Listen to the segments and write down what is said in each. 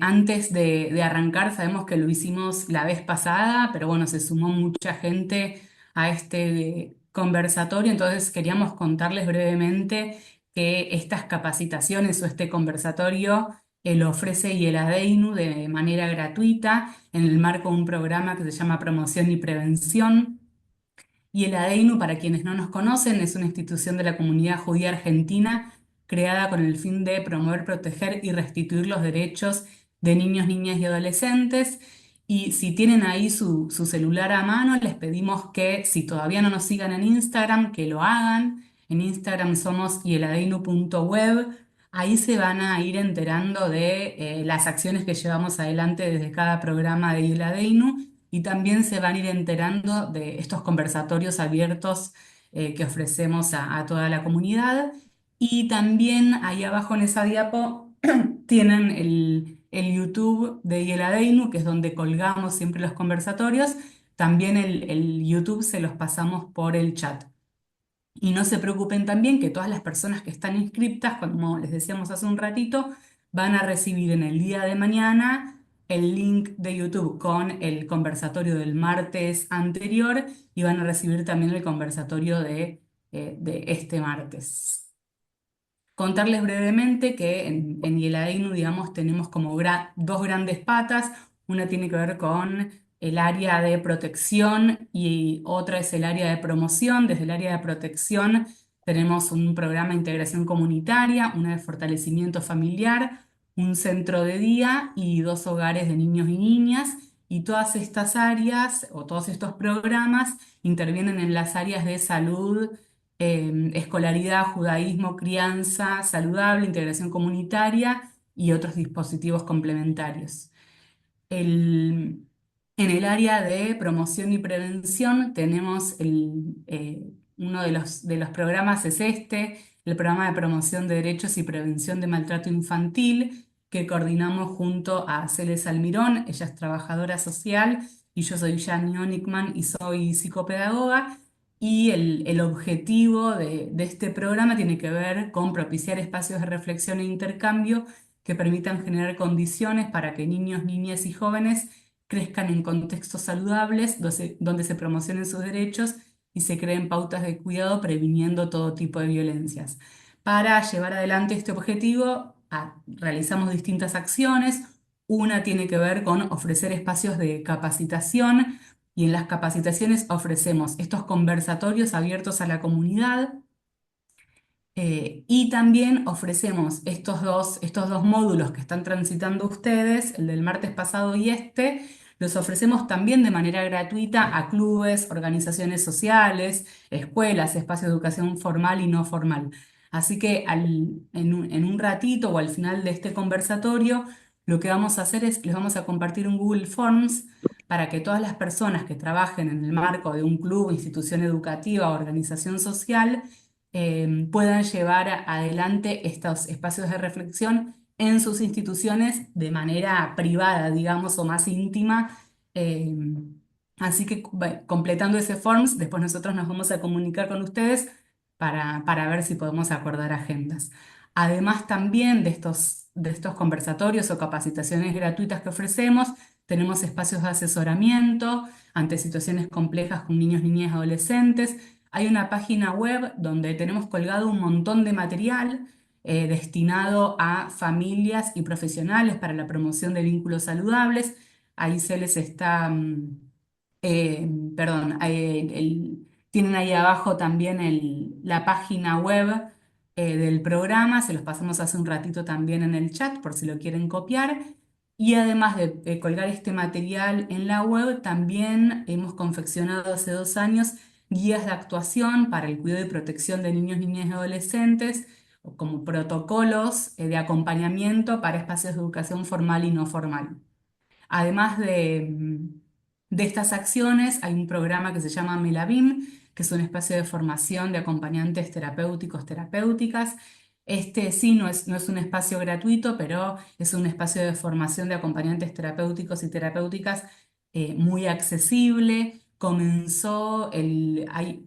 Antes de arrancar, sabemos que lo hicimos la vez pasada, pero bueno, se sumó mucha gente a este conversatorio, entonces queríamos contarles brevemente que estas capacitaciones o este conversatorio lo ofrece IELADEINU de manera gratuita en el marco de un programa que se llama Promoción y Prevención. Y el ADEINU, para quienes no nos conocen, es una institución de la comunidad judía argentina creada con el fin de promover, proteger y restituir los derechos de niños, niñas y adolescentes. Y si tienen ahí su celular a mano, les pedimos que si todavía no nos sigan en Instagram, que lo hagan. En Instagram somos yeladeinu.web. Ahí se van a ir enterando de las acciones que llevamos adelante desde cada programa de Yeladeinu y también se van a ir enterando de estos conversatorios abiertos que ofrecemos a toda la comunidad. Y también ahí abajo en esa diapo tienen el YouTube de Yeladeinu, que es donde colgamos siempre los conversatorios. También el YouTube se los pasamos por el chat. Y no se preocupen también que todas las personas que están inscriptas, como les decíamos hace un ratito, van a recibir en el día de mañana el link de YouTube con el conversatorio del martes anterior y van a recibir también el conversatorio de este martes. Contarles brevemente que en Yeladeinu, digamos, tenemos como dos grandes patas. Una tiene que ver con el área de protección y otra es el área de promoción. Desde el área de protección tenemos un programa de integración comunitaria, una de fortalecimiento familiar, un centro de día y dos hogares de niños y niñas. Y todas estas áreas o todos estos programas intervienen en las áreas de salud, escolaridad, judaísmo, crianza saludable, integración comunitaria y otros dispositivos complementarios. El- en el área de promoción y prevención tenemos uno de los programas es el programa de promoción de derechos y prevención de maltrato infantil, que coordinamos junto a Celes Almirón. Ella es trabajadora social y yo soy Jani Onikman y soy psicopedagoga. Y el objetivo de este programa tiene que ver con propiciar espacios de reflexión e intercambio que permitan generar condiciones para que niños, niñas y jóvenes crezcan en contextos saludables, donde se promocionen sus derechos y se creen pautas de cuidado previniendo todo tipo de violencias. Para llevar adelante este objetivo, realizamos distintas acciones. Una tiene que ver con ofrecer espacios de capacitación y en las capacitaciones ofrecemos estos conversatorios abiertos a la comunidad, y también ofrecemos estos dos módulos que están transitando ustedes, el del martes pasado y este, los ofrecemos también de manera gratuita a clubes, organizaciones sociales, escuelas, espacios de educación formal y no formal. Así que en un ratito o al final de este conversatorio, lo que vamos a hacer es, les vamos a compartir un Google Forms para que todas las personas que trabajen en el marco de un club, institución educativa o organización social, puedan llevar adelante estos espacios de reflexión en sus instituciones de manera privada, digamos, o más íntima. Eh, Así que completando ese forms, después nosotros nos vamos a comunicar con ustedes para ver si podemos acordar agendas. Además también de estos conversatorios o capacitaciones gratuitas que ofrecemos, tenemos espacios de asesoramiento ante situaciones complejas con niños, niñas y adolescentes. Hay una página web donde tenemos colgado un montón de material destinado a familias y profesionales para la promoción de vínculos saludables. Ahí se les está, perdón, tienen ahí abajo también la página web del programa, se los pasamos hace un ratito también en el chat por si lo quieren copiar. Y además de colgar este material en la web, también hemos confeccionado hace 2 años guías de actuación para el cuidado y protección de niños, niñas y adolescentes, o como protocolos de acompañamiento para espacios de educación formal y no formal. Además de estas acciones, hay un programa que se llama Melavim, que es un espacio de formación de acompañantes terapéuticos, terapéuticas. Este sí no es un espacio gratuito, pero es un espacio de formación de acompañantes terapéuticos y terapéuticas muy accesible.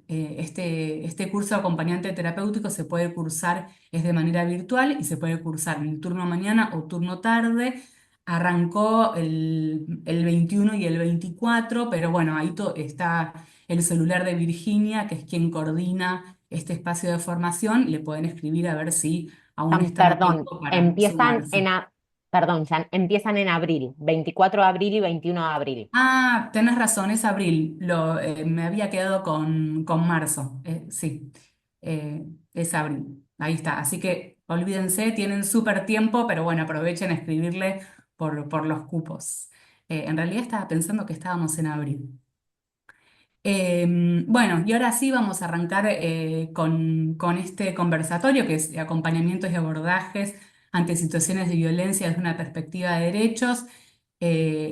Este curso de acompañante terapéutico se puede cursar, es de manera virtual y se puede cursar en turno mañana o turno tarde. Arrancó el 21 y el 24, pero bueno, está el celular de Virginia, que es quien coordina este espacio de formación. Le pueden escribir a ver si aún están a Perdón, tiempo para sumarse. perdón, Jan, empiezan en abril, 24 de abril y 21 de abril. Ah, tenés razón, es abril. Me había quedado con marzo. Sí, eh, es abril. Ahí está. Así que olvídense, tienen súper tiempo, pero bueno, aprovechen a escribirle por los cupos. En realidad estaba pensando que estábamos en abril. Bueno, y ahora sí vamos a arrancar con este conversatorio que es acompañamientos y abordajes ante situaciones de violencia desde una perspectiva de derechos.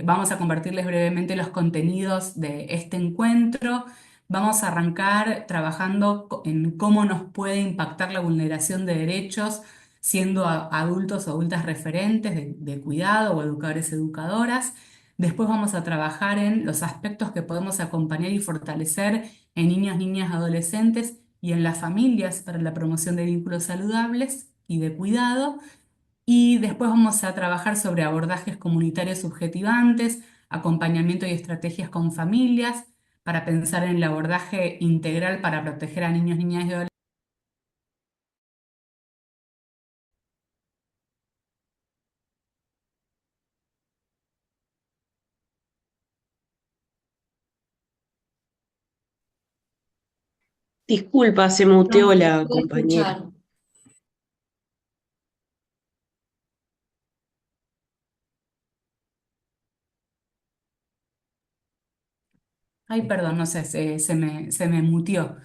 Vamos a compartirles brevemente los contenidos de este encuentro. Vamos a arrancar trabajando en cómo nos puede impactar la vulneración de derechos siendo adultos o adultas referentes de cuidado o educadores educadoras. Después vamos a trabajar en los aspectos que podemos acompañar y fortalecer en niños, niñas, adolescentes y en las familias para la promoción de vínculos saludables y de cuidado. Y después vamos a trabajar sobre abordajes comunitarios subjetivantes, acompañamiento y estrategias con familias para pensar en el abordaje integral para proteger a niños, niñas y adolescentes. Disculpa, se No, muteó no te la puedo compañera. escuchar. Ay, perdón, no sé, se me mutió.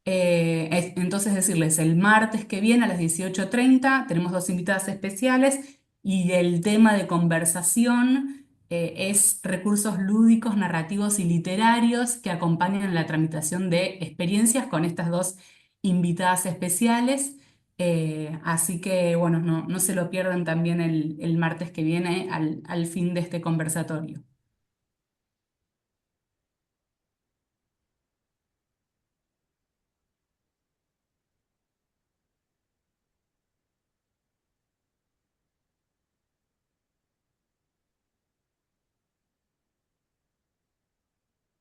Entonces decirles, el martes que viene a las 18:30 tenemos dos invitadas especiales y el tema de conversación es recursos lúdicos, narrativos y literarios que acompañan la tramitación de experiencias con estas dos invitadas especiales. Así que, bueno, no se lo pierdan también el martes que viene al fin de este conversatorio.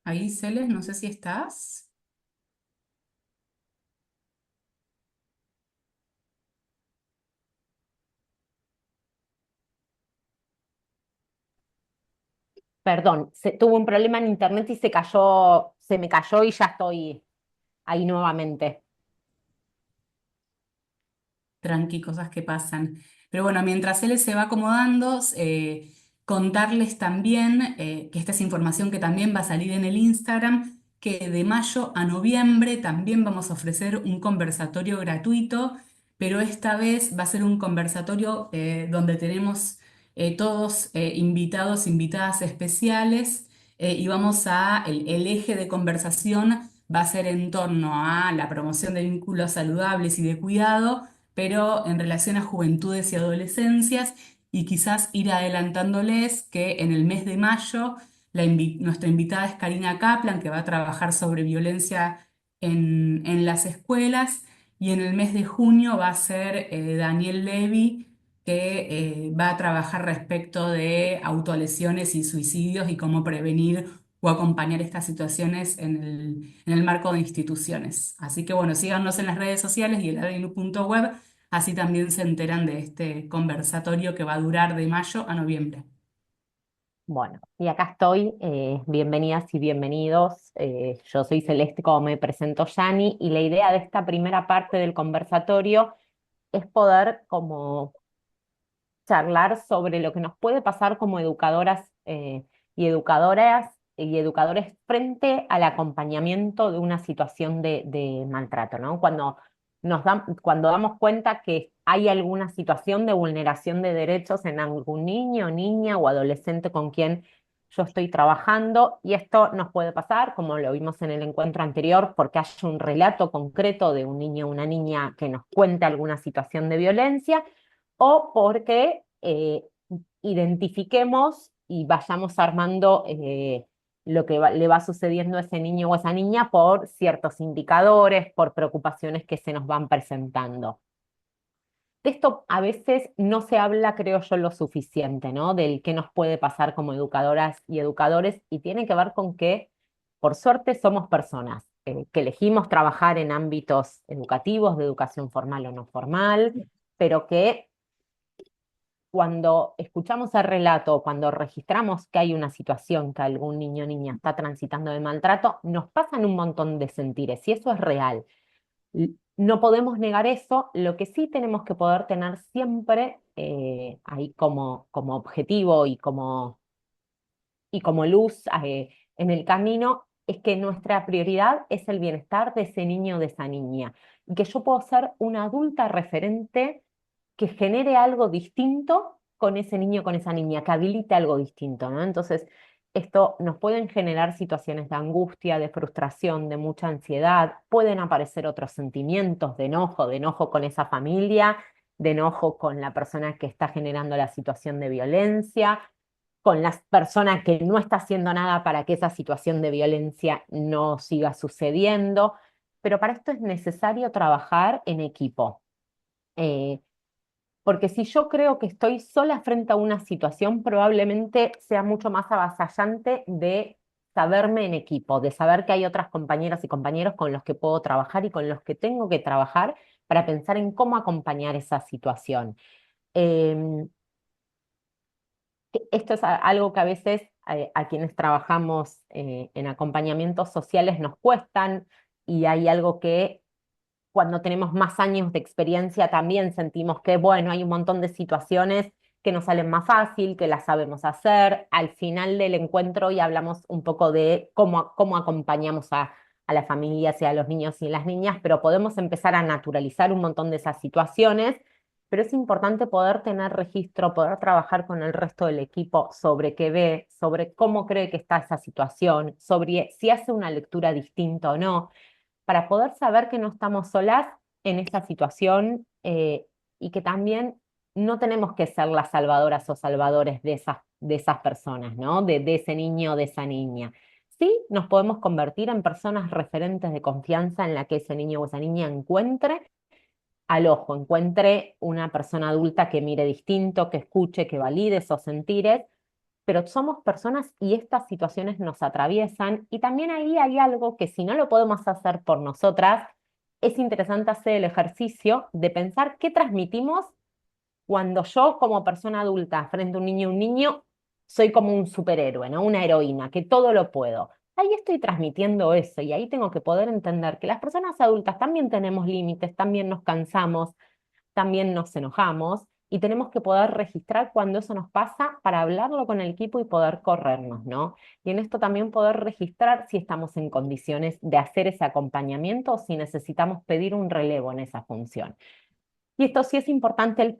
Ahí, Celes, no sé si estás. Perdón, tuve un problema en internet y se me cayó y ya estoy ahí nuevamente. Tranqui, cosas que pasan. Pero bueno, mientras él se va acomodando, contarles también que esta es información que también va a salir en el Instagram, que de mayo a noviembre también vamos a ofrecer un conversatorio gratuito, pero esta vez va a ser un conversatorio donde tenemos todos invitados, invitadas especiales, y el eje de conversación va a ser en torno a la promoción de vínculos saludables y de cuidado, pero en relación a juventudes y adolescencias, y quizás ir adelantándoles que en el mes de mayo nuestra invitada es Karina Kaplan, que va a trabajar sobre violencia en las escuelas, y en el mes de junio va a ser Daniel Levy, que va a trabajar respecto de autolesiones y suicidios y cómo prevenir o acompañar estas situaciones en el marco de instituciones. Así que bueno, síganos en las redes sociales y el adinu.web. Así también se enteran de este conversatorio que va a durar de mayo a noviembre. Bueno, y acá estoy, bienvenidas y bienvenidos. Yo soy Celeste, como me presento Yani, y la idea de esta primera parte del conversatorio es poder como charlar sobre lo que nos puede pasar como educadoras y educadores frente al acompañamiento de una situación de maltrato, ¿no? Cuando damos cuenta que hay alguna situación de vulneración de derechos en algún niño, niña o adolescente con quien yo estoy trabajando, y esto nos puede pasar, como lo vimos en el encuentro anterior, porque hay un relato concreto de un niño o una niña que nos cuente alguna situación de violencia, o porque identifiquemos y vayamos armando lo que le va sucediendo a ese niño o a esa niña por ciertos indicadores, por preocupaciones que se nos van presentando. de esto a veces no se habla, creo yo, lo suficiente, ¿no? Del qué nos puede pasar como educadoras y educadores, y tiene que ver con que, por suerte, somos personas que elegimos trabajar en ámbitos educativos, de educación formal o no formal, pero que cuando escuchamos el relato, cuando registramos que hay una situación que algún niño o niña está transitando de maltrato, nos pasan un montón de sentires, y eso es real. No podemos negar eso, lo que sí tenemos que poder tener siempre ahí como objetivo y como luz en el camino es que nuestra prioridad es el bienestar de ese niño o de esa niña, y que yo puedo ser una adulta referente que genere algo distinto con ese niño, con esa niña, que habilite algo distinto, ¿no? Entonces, esto nos pueden generar situaciones de angustia, de frustración, de mucha ansiedad, pueden aparecer otros sentimientos de enojo con esa familia, de enojo con la persona que está generando la situación de violencia, con la persona que no está haciendo nada para que esa situación de violencia no siga sucediendo. Pero para esto es necesario trabajar en equipo. Eh, Porque si yo creo que estoy sola frente a una situación, probablemente sea mucho más avasallante de saberme en equipo, de saber que hay otras compañeras y compañeros con los que puedo trabajar y con los que tengo que trabajar para pensar en cómo acompañar esa situación. Em, Esto es algo que a veces a quienes trabajamos en acompañamientos sociales nos cuestan, y hay algo que cuando tenemos más años de experiencia también sentimos que, bueno, hay un montón de situaciones que nos salen más fácil, que las sabemos hacer. Al final del encuentro y hablamos un poco de cómo acompañamos a las familias y a los niños y las niñas, pero podemos empezar a naturalizar un montón de esas situaciones. Pero es importante poder tener registro, poder trabajar con el resto del equipo sobre qué ve, sobre cómo cree que está esa situación, sobre si hace una lectura distinta o no, para poder saber que no estamos solas en esta situación, y que también no tenemos que ser las salvadoras o salvadores de esas personas, ¿no? De ese niño o de esa niña. Sí, nos podemos convertir en personas referentes de confianza en la que ese niño o esa niña encuentre al ojo, encuentre una persona adulta que mire distinto, que escuche, que valide esos sentires, pero somos personas y estas situaciones nos atraviesan, y también ahí hay algo que si no lo podemos hacer por nosotras, es interesante hacer el ejercicio de pensar qué transmitimos cuando yo como persona adulta frente a un niño, soy como un superhéroe, ¿no? Una heroína, que todo lo puedo. Ahí estoy transmitiendo eso, y ahí tengo que poder entender que las personas adultas también tenemos límites, también nos cansamos, también nos enojamos, y tenemos que poder registrar cuando eso nos pasa para hablarlo con el equipo y poder corrernos, ¿no? Y en esto también poder registrar si estamos en condiciones de hacer ese acompañamiento o si necesitamos pedir un relevo en esa función. Y esto sí es importante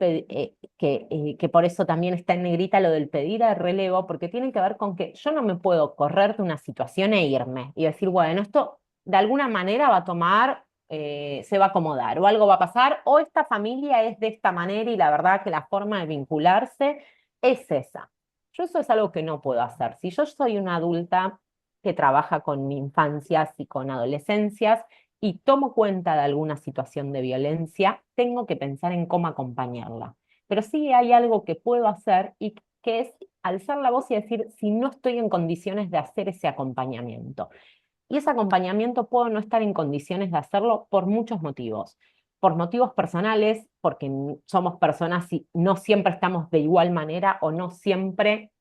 que por eso también está en negrita lo del pedir el relevo, porque tiene que ver con que yo no me puedo correr de una situación e irme y decir, bueno, esto de alguna manera va a tomar, se va a acomodar, o algo va a pasar, o esta familia es de esta manera y la verdad que la forma de vincularse es esa. Yo eso es algo que no puedo hacer. Si yo soy una adulta que trabaja con infancias y con adolescencias, y tomo cuenta de alguna situación de violencia, tengo que pensar en cómo acompañarla. Pero sí hay algo que puedo hacer, y que es alzar la voz y decir si no estoy en condiciones de hacer ese acompañamiento. Y ese acompañamiento puedo no estar en condiciones de hacerlo por muchos motivos. Por motivos personales, porque somos personas y no siempre estamos de igual manera, o no siempre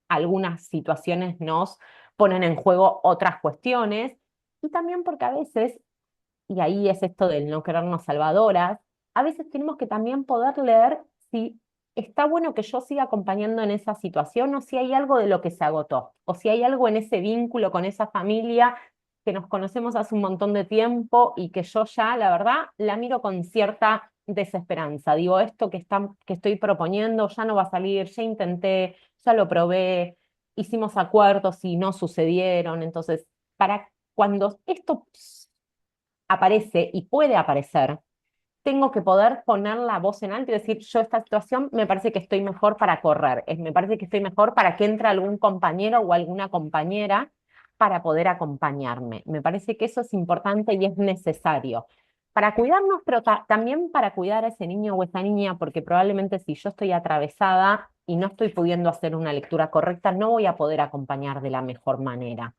algunas situaciones nos ponen en juego otras cuestiones. Y también porque a veces, y ahí es esto del no querernos salvadoras, a veces tenemos que también poder leer si está bueno que yo siga acompañando en esa situación, o si hay algo de lo que se agotó, o si hay algo en ese vínculo con esa familia que nos conocemos hace un montón de tiempo y que yo ya, la verdad, la miro con cierta desesperanza. Digo, esto que estoy proponiendo ya no va a salir, ya intenté, ya lo probé, hicimos acuerdos y no sucedieron. Entonces, para cuando esto aparece y puede aparecer, tengo que poder poner la voz en alto y decir, yo esta situación me parece que estoy mejor para correr, me parece que estoy mejor para que entre algún compañero o alguna compañera para poder acompañarme. Me parece que eso es importante y es necesario, para cuidarnos, pero también para cuidar a ese niño o esa niña, porque probablemente si yo estoy atravesada y no estoy pudiendo hacer una lectura correcta, no voy a poder acompañar de la mejor manera.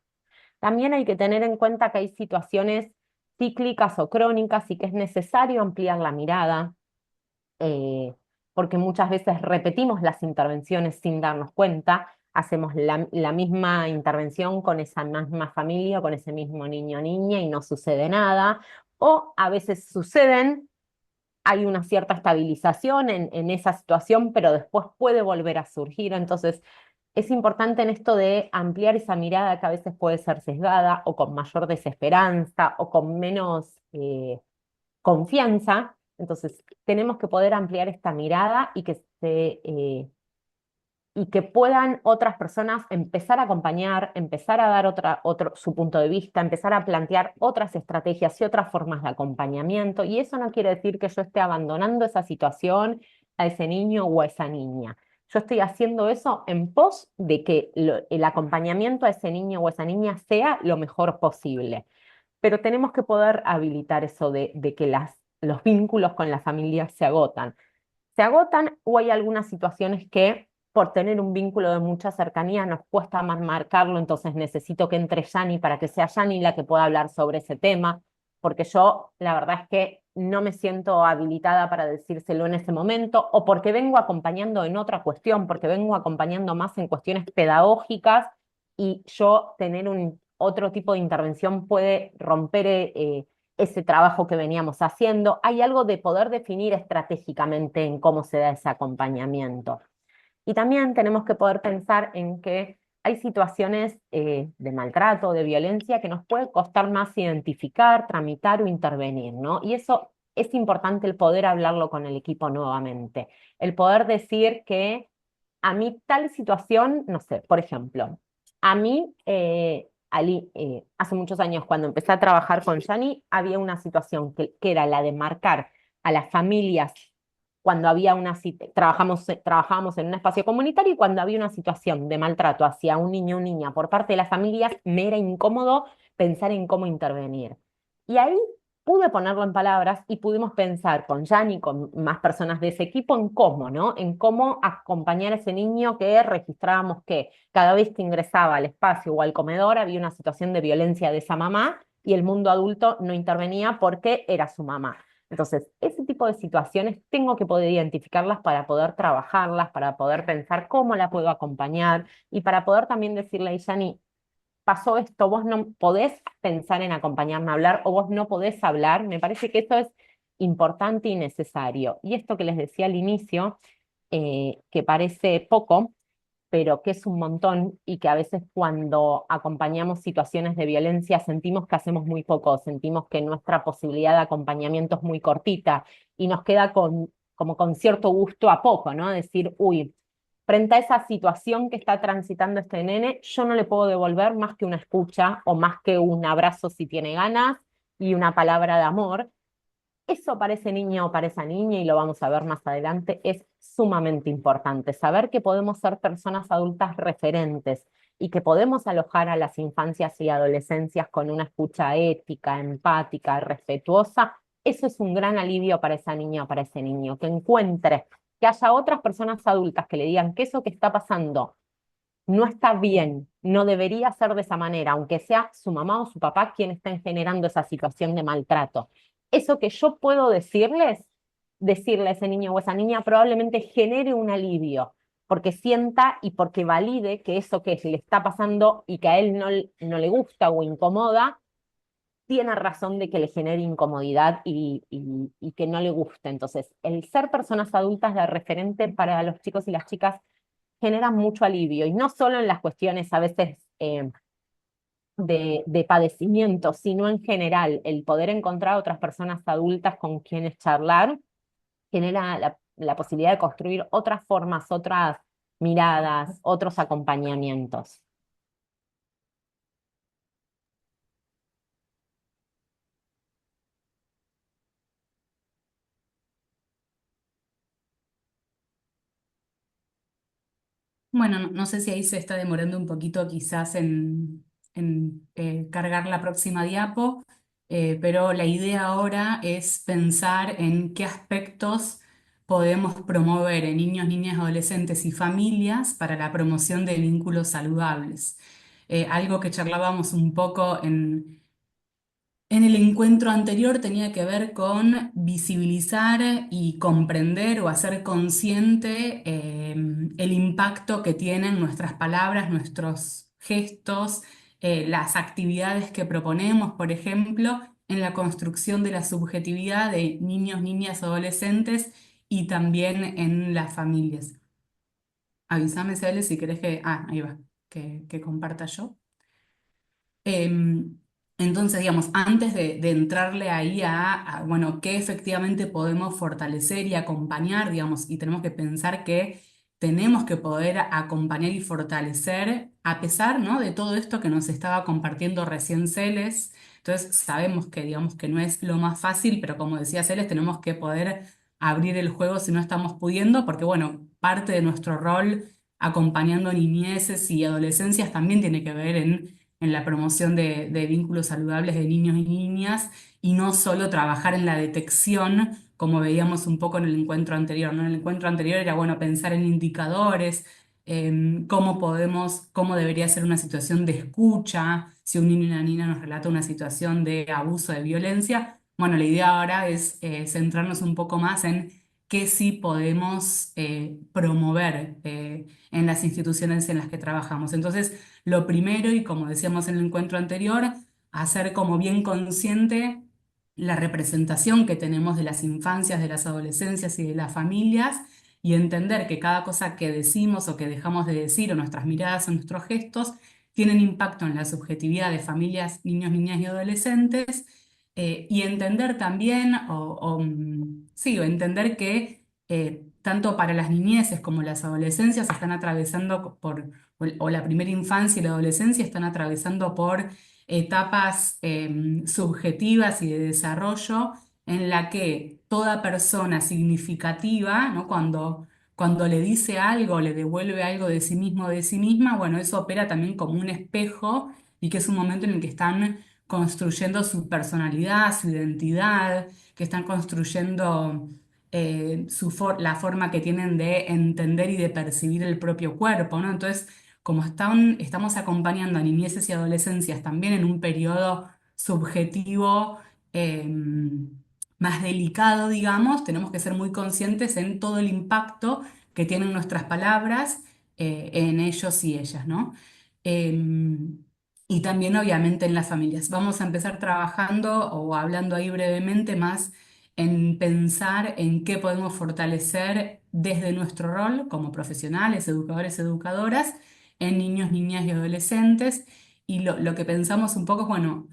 También hay que tener en cuenta que hay situaciones cíclicas o crónicas y que es necesario ampliar la mirada, eh, porque muchas veces repetimos las intervenciones sin darnos cuenta, hacemos la misma intervención con esa misma familia, con ese mismo niño o niña y no sucede nada, o a veces suceden, hay una cierta estabilización en esa situación, pero después puede volver a surgir. Entonces, es importante en esto de ampliar esa mirada que a veces puede ser sesgada o con mayor desesperanza o con menos confianza. Entonces, tenemos que poder ampliar esta mirada y que puedan otras personas empezar a acompañar, empezar a dar otro, su punto de vista, empezar a plantear otras estrategias y otras formas de acompañamiento. Y eso no quiere decir que yo esté abandonando esa situación a ese niño o a esa niña. Yo estoy haciendo eso en pos de que el acompañamiento a ese niño o a esa niña sea lo mejor posible. Pero tenemos que poder habilitar eso de que los vínculos con la familia se agotan o hay algunas situaciones que por tener un vínculo de mucha cercanía nos cuesta más marcarlo, entonces necesito que entre Yani para que sea Yani la que pueda hablar sobre ese tema, porque yo la verdad es que no me siento habilitada para decírselo en ese momento, o porque vengo acompañando en otra cuestión, porque vengo acompañando más en cuestiones pedagógicas y yo tener otro tipo de intervención puede romper ese trabajo que veníamos haciendo. Hay algo de poder definir estratégicamente en cómo se da ese acompañamiento. Y también tenemos que poder pensar en que hay situaciones de maltrato, de violencia, que nos puede costar más identificar, tramitar o intervenir, ¿no? Y eso es importante el poder hablarlo con el equipo nuevamente. El poder decir que a mí tal situación, no sé, por ejemplo, a mí hace muchos años cuando empecé a trabajar con Yani, había una situación que era la de marcar a las familias cuando había trabajábamos en un espacio comunitario y cuando había una situación de maltrato hacia un niño o niña por parte de las familias, me era incómodo pensar en cómo intervenir. Y ahí pude ponerlo en palabras y pudimos pensar con Jan y con más personas de ese equipo en cómo, ¿no? En cómo acompañar a ese niño que registrábamos que cada vez que ingresaba al espacio o al comedor había una situación de violencia de esa mamá y el mundo adulto no intervenía porque era su mamá. Entonces, ese tipo de situaciones tengo que poder identificarlas para poder trabajarlas, para poder pensar cómo la puedo acompañar y para poder también decirle a Yani, pasó esto, vos no podés pensar en acompañarme a hablar o vos no podés hablar. Me parece que eso es importante y necesario. Y esto que les decía al inicio, que parece poco, pero que es un montón y que a veces cuando acompañamos situaciones de violencia sentimos que hacemos muy poco, sentimos que nuestra posibilidad de acompañamiento es muy cortita y nos queda como con cierto gusto a poco, ¿no? Decir, uy, frente a esa situación que está transitando este nene, yo no le puedo devolver más que una escucha o más que un abrazo si tiene ganas y una palabra de amor. Eso para ese niño o para esa niña, y lo vamos a ver más adelante, es sumamente importante. Saber que podemos ser personas adultas referentes y que podemos alojar a las infancias y adolescencias con una escucha ética, empática, respetuosa, eso es un gran alivio para esa niña o para ese niño, que encuentre, que haya otras personas adultas que le digan que eso que está pasando no está bien, no debería ser de esa manera, aunque sea su mamá o su papá quien estén generando esa situación de maltrato. Eso que yo puedo decirle a ese niño o esa niña probablemente genere un alivio, porque sienta y porque valide que eso que le está pasando y que a él no le gusta o incomoda, tiene razón de que le genere incomodidad y que no le guste. Entonces, el ser personas adultas de referente para los chicos y las chicas genera mucho alivio, y no solo en las cuestiones a veces de padecimiento, sino en general, el poder encontrar otras personas adultas con quienes charlar genera la posibilidad de construir otras formas, otras miradas, otros acompañamientos. Bueno, no sé si ahí se está demorando un poquito quizás en cargar la próxima diapo. pero la idea ahora es pensar en qué aspectos podemos promover en niños, niñas, adolescentes y familias para la promoción de vínculos saludables. Algo que charlábamos un poco en el encuentro anterior tenía que ver con visibilizar y comprender o hacer consciente el impacto que tienen nuestras palabras, nuestros gestos, las actividades que proponemos, por ejemplo, en la construcción de la subjetividad de niños, niñas, adolescentes y también en las familias. Avísame, Cele, si querés que... Ah, ahí va, que comparta yo. Em, entonces, digamos, antes de entrarle ahí bueno, qué efectivamente podemos fortalecer y acompañar, digamos, y tenemos que pensar que tenemos que poder acompañar y fortalecer a pesar, ¿no?, de todo esto que nos estaba compartiendo recién Celes. Entonces, sabemos que, digamos, que no es lo más fácil, pero como decía Celes, tenemos que poder abrir el juego si no estamos pudiendo, porque, bueno, parte de nuestro rol acompañando niñeces y adolescencias también tiene que ver en la promoción de vínculos saludables de niños y niñas y no solo trabajar en la detección, como veíamos un poco en el encuentro anterior, ¿no? En el encuentro anterior era, bueno, pensar en indicadores, cómo podemos, cómo debería ser una situación de escucha, si un niño y una niña nos relata una situación de abuso, de violencia. Bueno, la idea ahora es centrarnos un poco más en qué sí podemos promover en las instituciones en las que trabajamos. Entonces, lo primero, y como decíamos en el encuentro anterior, hacer como bien consciente la representación que tenemos de las infancias, de las adolescencias y de las familias, y entender que cada cosa que decimos o que dejamos de decir, o nuestras miradas o nuestros gestos, tienen impacto en la subjetividad de familias, niños, niñas y adolescentes, y entender también, sí, o entender que tanto para las niñeces como las adolescencias están atravesando o la primera infancia y la adolescencia están atravesando por etapas subjetivas y de desarrollo en la que toda persona significativa, ¿no?, cuando le dice algo, le devuelve algo de sí mismo o de sí misma, bueno, eso opera también como un espejo y que es un momento en el que están construyendo su personalidad, su identidad, que están construyendo la forma que tienen de entender y de percibir el propio cuerpo, ¿no? Entonces, como estamos acompañando a niñeces y adolescencias también en un periodo subjetivo eh, más delicado, digamos, tenemos que ser muy conscientes en todo el impacto que tienen nuestras palabras en ellos y ellas, ¿no? Y también, obviamente, en las familias. Vamos a empezar trabajando o hablando ahí brevemente más en pensar en qué podemos fortalecer desde nuestro rol como profesionales, educadores, educadoras, en niños, niñas y adolescentes. Y lo que pensamos un poco es, bueno,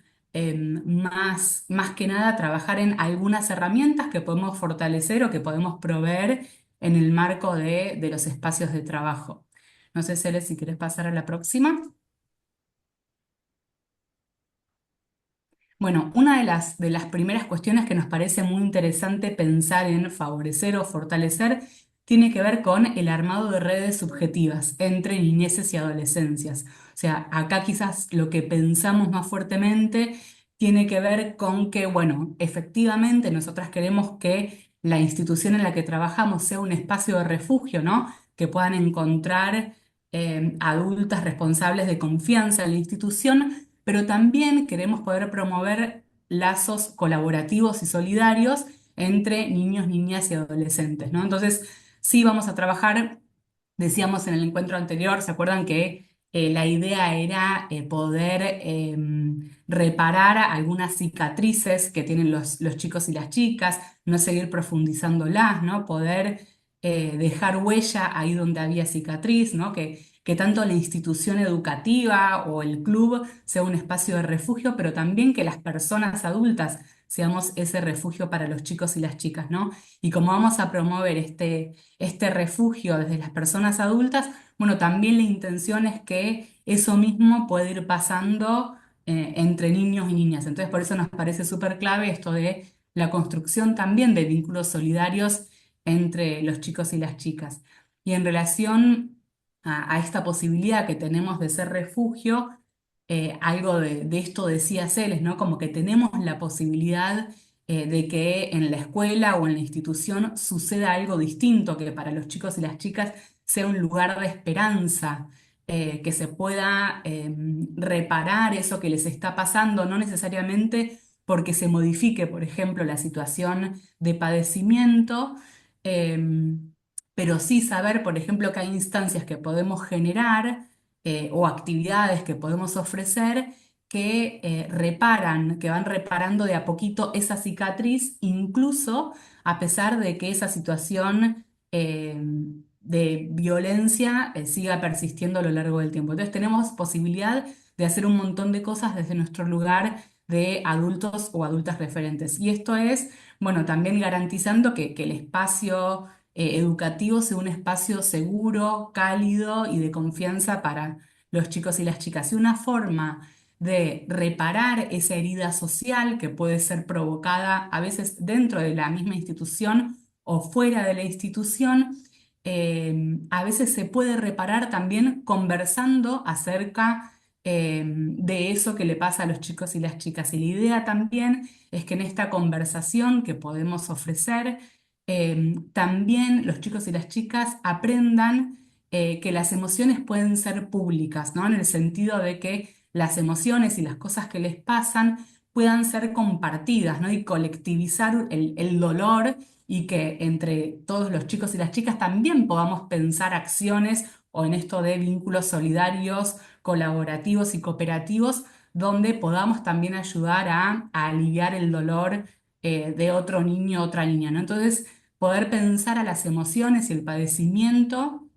más que nada trabajar en algunas herramientas que podemos fortalecer o que podemos proveer en el marco de los espacios de trabajo. No sé, Cele, si quieres pasar a la próxima. Bueno, una de las primeras cuestiones que nos parece muy interesante pensar en favorecer o fortalecer tiene que ver con el armado de redes subjetivas entre niñeces y adolescencias. O sea, acá quizás lo que pensamos más fuertemente tiene que ver con que, bueno, efectivamente nosotras queremos que la institución en la que trabajamos sea un espacio de refugio, ¿no? Que puedan encontrar adultas responsables de confianza en la institución, pero también queremos poder promover lazos colaborativos y solidarios entre niños, niñas y adolescentes, ¿no? Entonces, sí vamos a trabajar, decíamos en el encuentro anterior, ¿se acuerdan que la idea era poder reparar algunas cicatrices que tienen los chicos y las chicas, no seguir profundizándolas, ¿no? Poder dejar huella ahí donde había cicatriz, ¿no? Que tanto la institución educativa o el club sea un espacio de refugio, pero también que las personas adultas seamos ese refugio para los chicos y las chicas, ¿no? Y como vamos a promover este refugio desde las personas adultas, bueno, también la intención es que eso mismo puede ir pasando entre niños y niñas. Entonces, por eso nos parece súper clave esto de la construcción también de vínculos solidarios entre los chicos y las chicas. Y en relación a esta posibilidad que tenemos de ser refugio, algo de esto decía Celes, ¿no? Como que tenemos la posibilidad de que en la escuela o en la institución suceda algo distinto, que para los chicos y las chicas sea un lugar de esperanza, que se pueda reparar eso que les está pasando, no necesariamente porque se modifique, por ejemplo, la situación de padecimiento, pero sí saber, por ejemplo, que hay instancias que podemos generar o actividades que podemos ofrecer que reparan, que van reparando de a poquito esa cicatriz, incluso a pesar de que esa situación de violencia siga persistiendo a lo largo del tiempo. Entonces tenemos posibilidad de hacer un montón de cosas desde nuestro lugar de adultos o adultas referentes. Y esto es, bueno, también garantizando que el espacio educativo sea un espacio seguro, cálido y de confianza para los chicos y las chicas. Y una forma de reparar esa herida social que puede ser provocada a veces dentro de la misma institución o fuera de la institución, a veces se puede reparar también conversando acerca de eso que le pasa a los chicos y las chicas. Y la idea también es que en esta conversación que podemos ofrecer, también los chicos y las chicas aprendan que las emociones pueden ser públicas, ¿no? En el sentido de que las emociones y las cosas que les pasan puedan ser compartidas, ¿no? Y colectivizar el dolor y que entre todos los chicos y las chicas también podamos pensar acciones o en esto de vínculos solidarios, colaborativos y cooperativos, donde podamos también ayudar a aliviar el dolor de otro niño, otra niña, ¿no? Entonces, poder pensar a las emociones y el padecimiento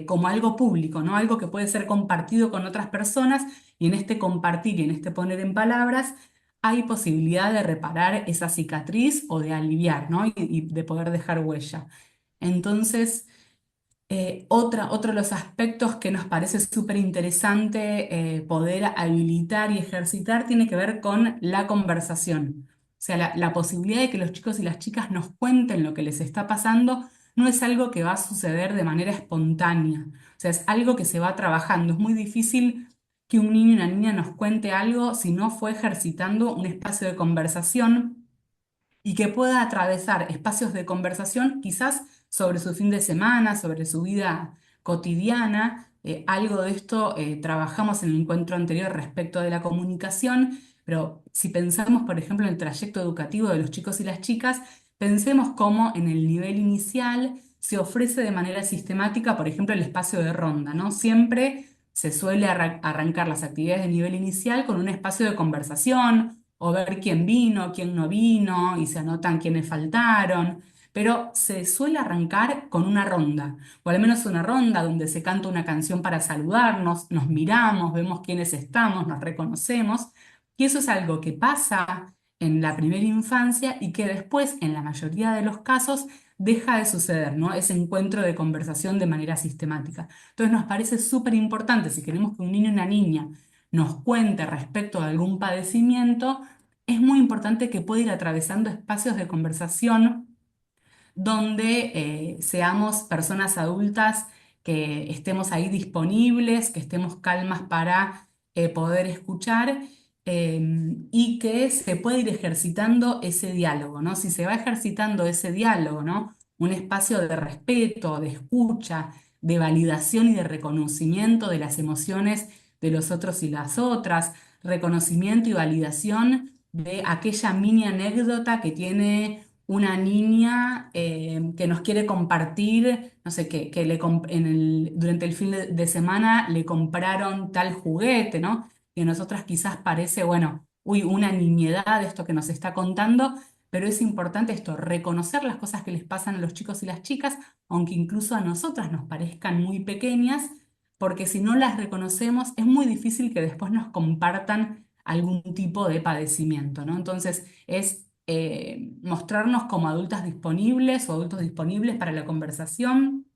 como algo público, ¿no? Algo que puede ser compartido con otras personas y en este compartir y en este poner en palabras hay posibilidad de reparar esa cicatriz o de aliviar, ¿no? Y de poder dejar huella. Entonces, otro de los aspectos que nos parece súper interesante poder habilitar y ejercitar tiene que ver con la conversación. O sea, la posibilidad de que los chicos y las chicas nos cuenten lo que les está pasando no es algo que va a suceder de manera espontánea. O sea, es algo que se va trabajando. Es muy difícil que un niño y una niña nos cuente algo si no fue ejercitando un espacio de conversación y que pueda atravesar espacios de conversación, quizás sobre su fin de semana, sobre su vida cotidiana. Algo de esto trabajamos en el encuentro anterior respecto de la comunicación, pero si pensamos, por ejemplo, en el trayecto educativo de los chicos y las chicas, pensemos cómo en el nivel inicial se ofrece de manera sistemática, por ejemplo, el espacio de ronda, ¿no? Siempre se suele arrancar las actividades de nivel inicial con un espacio de conversación o ver quién vino, quién no vino, y se anotan quiénes faltaron, pero se suele arrancar con una ronda, o al menos una ronda donde se canta una canción para saludarnos, nos miramos, vemos quiénes estamos, nos reconocemos, y eso es algo que pasa en la primera infancia y que después, en la mayoría de los casos, deja de suceder, ¿no? Ese encuentro de conversación de manera sistemática. Entonces nos parece súper importante, si queremos que un niño y una niña nos cuente respecto de algún padecimiento, es muy importante que pueda ir atravesando espacios de conversación donde seamos personas adultas que estemos ahí disponibles, que estemos calmas para poder escuchar y que se pueda ir ejercitando ese diálogo, ¿no? Si se va ejercitando ese diálogo, ¿no? Un espacio de respeto, de escucha, de validación y de reconocimiento de las emociones de los otros y las otras, reconocimiento y validación de aquella mini anécdota que tiene una niña que nos quiere compartir, no sé, que durante el fin de semana le compraron tal juguete, ¿no? Y a nosotras quizás parece, bueno, uy, una niñedad esto que nos está contando, pero es importante esto, reconocer las cosas que les pasan a los chicos y las chicas, aunque incluso a nosotras nos parezcan muy pequeñas, porque si no las reconocemos es muy difícil que después nos compartan algún tipo de padecimiento, ¿no? Entonces es mostrarnos como adultas disponibles o adultos disponibles para la conversación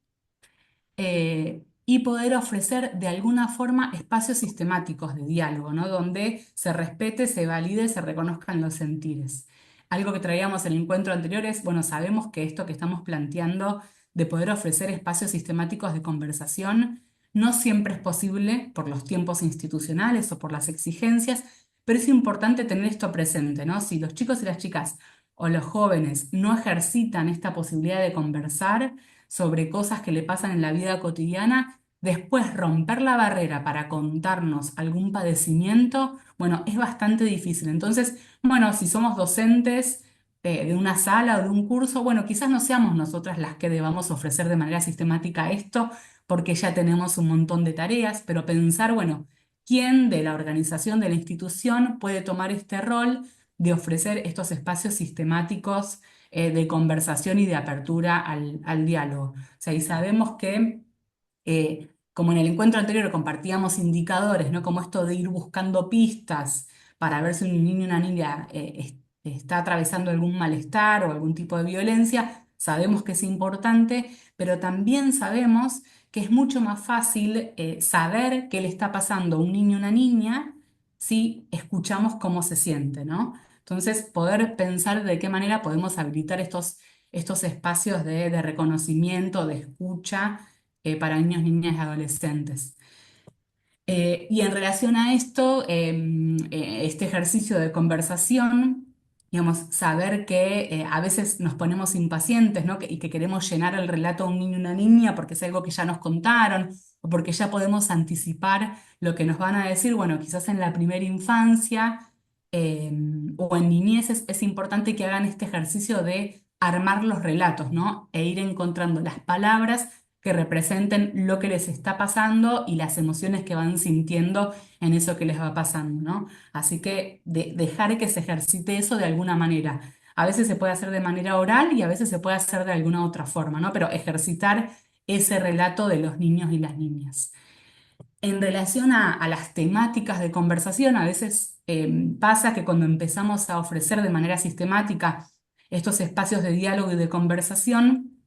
y poder ofrecer de alguna forma espacios sistemáticos de diálogo, ¿no? Donde se respete, se valide, se reconozcan los sentires. Algo que traíamos en el encuentro anterior es, bueno, sabemos que esto que estamos planteando de poder ofrecer espacios sistemáticos de conversación No siempre es posible por los tiempos institucionales o por las exigencias, pero es importante tener esto presente, ¿no? Si los chicos y las chicas o los jóvenes no ejercitan esta posibilidad de conversar sobre cosas que le pasan en la vida cotidiana, después romper la barrera para contarnos algún padecimiento, bueno, es bastante difícil. Entonces, bueno, si somos docentes de una sala o de un curso, bueno, quizás no seamos nosotras las que debamos ofrecer de manera sistemática esto, porque ya tenemos un montón de tareas, pero pensar, bueno, quién de la organización, de la institución puede tomar este rol de ofrecer estos espacios sistemáticos de conversación y de apertura al diálogo. O sea, y sabemos que como en el encuentro anterior compartíamos indicadores, ¿no? Como esto de ir buscando pistas para ver si un niño o una niña está atravesando algún malestar o algún tipo de violencia, sabemos que es importante, pero también sabemos que es mucho más fácil saber qué le está pasando a un niño o una niña si escuchamos cómo se siente, ¿no? Entonces, poder pensar de qué manera podemos habilitar estos espacios de reconocimiento, de escucha para niños, niñas y adolescentes. Y en relación a esto, este ejercicio de conversación, digamos, saber que a veces nos ponemos impacientes, ¿no? Y que queremos llenar el relato a un niño y una niña porque es algo que ya nos contaron o porque ya podemos anticipar lo que nos van a decir. Bueno, quizás en la primera infancia eh, o en niñez es importante que hagan este ejercicio de armar los relatos, ¿no? E ir encontrando las palabras que representen lo que les está pasando y las emociones que van sintiendo en eso que les va pasando, ¿no? Así que dejar que se ejercite eso de alguna manera. A veces se puede hacer de manera oral y a veces se puede hacer de alguna otra forma, ¿no? Pero ejercitar ese relato de los niños y las niñas. En relación a las temáticas de conversación, a veces pasa que cuando empezamos a ofrecer de manera sistemática estos espacios de diálogo y de conversación,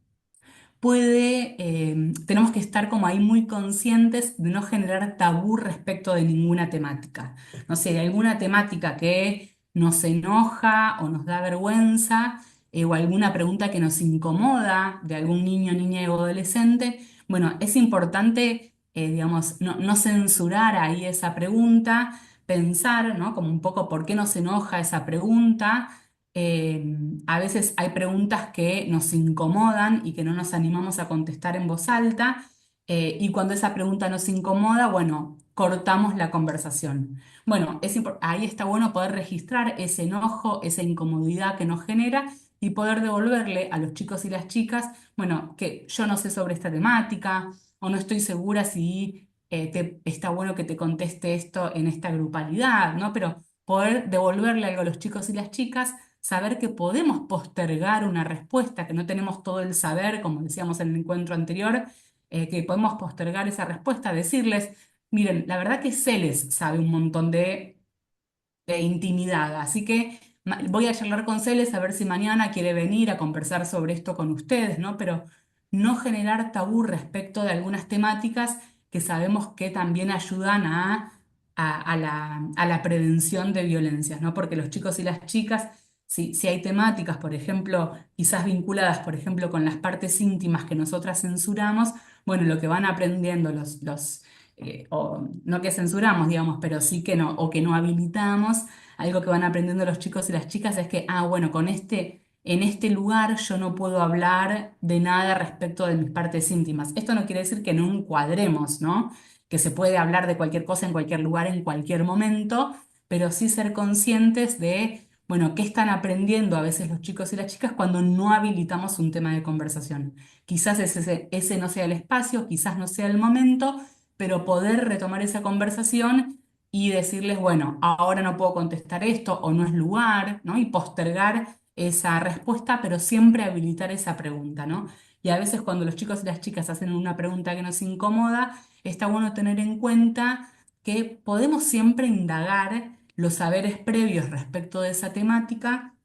tenemos que estar como ahí muy conscientes de no generar tabú respecto de ninguna temática. No sé, hay alguna temática que nos enoja o nos da vergüenza, o alguna pregunta que nos incomoda de algún niño, niña o adolescente, bueno, es importante, digamos, no censurar ahí esa pregunta, pensar, ¿no? Como un poco por qué nos enoja esa pregunta. A veces hay preguntas que nos incomodan y que no nos animamos a contestar en voz alta, y cuando esa pregunta nos incomoda, bueno, cortamos la conversación. Bueno, ahí está bueno poder registrar ese enojo, esa incomodidad que nos genera y poder devolverle a los chicos y las chicas, bueno, que yo no sé sobre esta temática o no estoy segura si está bueno que te conteste esto en esta grupalidad, ¿no? Pero poder devolverle algo a los chicos y las chicas, saber que podemos postergar una respuesta, que no tenemos todo el saber, como decíamos en el encuentro anterior, que podemos postergar esa respuesta, decirles, miren, la verdad que Celes sabe un montón de intimidad, así que voy a charlar con Celes a ver si mañana quiere venir a conversar sobre esto con ustedes, ¿no? Pero no generar tabú respecto de algunas temáticas que sabemos que también ayudan a la prevención de violencias, ¿no? Porque los chicos y las chicas, si hay temáticas, por ejemplo, quizás vinculadas, por ejemplo, con las partes íntimas que nosotras censuramos, bueno, lo que van aprendiendo o no que censuramos, digamos, pero sí que no, o que no habilitamos, algo que van aprendiendo los chicos y las chicas es que, bueno, en este lugar yo no puedo hablar de nada respecto de mis partes íntimas. Esto no quiere decir que no encuadremos, ¿no? Que se puede hablar de cualquier cosa en cualquier lugar, en cualquier momento, pero sí ser conscientes de, bueno, qué están aprendiendo a veces los chicos y las chicas cuando no habilitamos un tema de conversación. Quizás ese no sea el espacio, quizás no sea el momento, pero poder retomar esa conversación y decirles, bueno, ahora no puedo contestar esto o no es lugar, ¿no? Y postergar esa respuesta, pero siempre habilitar esa pregunta, ¿no? Y a veces cuando los chicos y las chicas hacen una pregunta que nos incomoda, está bueno tener en cuenta que podemos siempre indagar los saberes previos respecto de esa temática,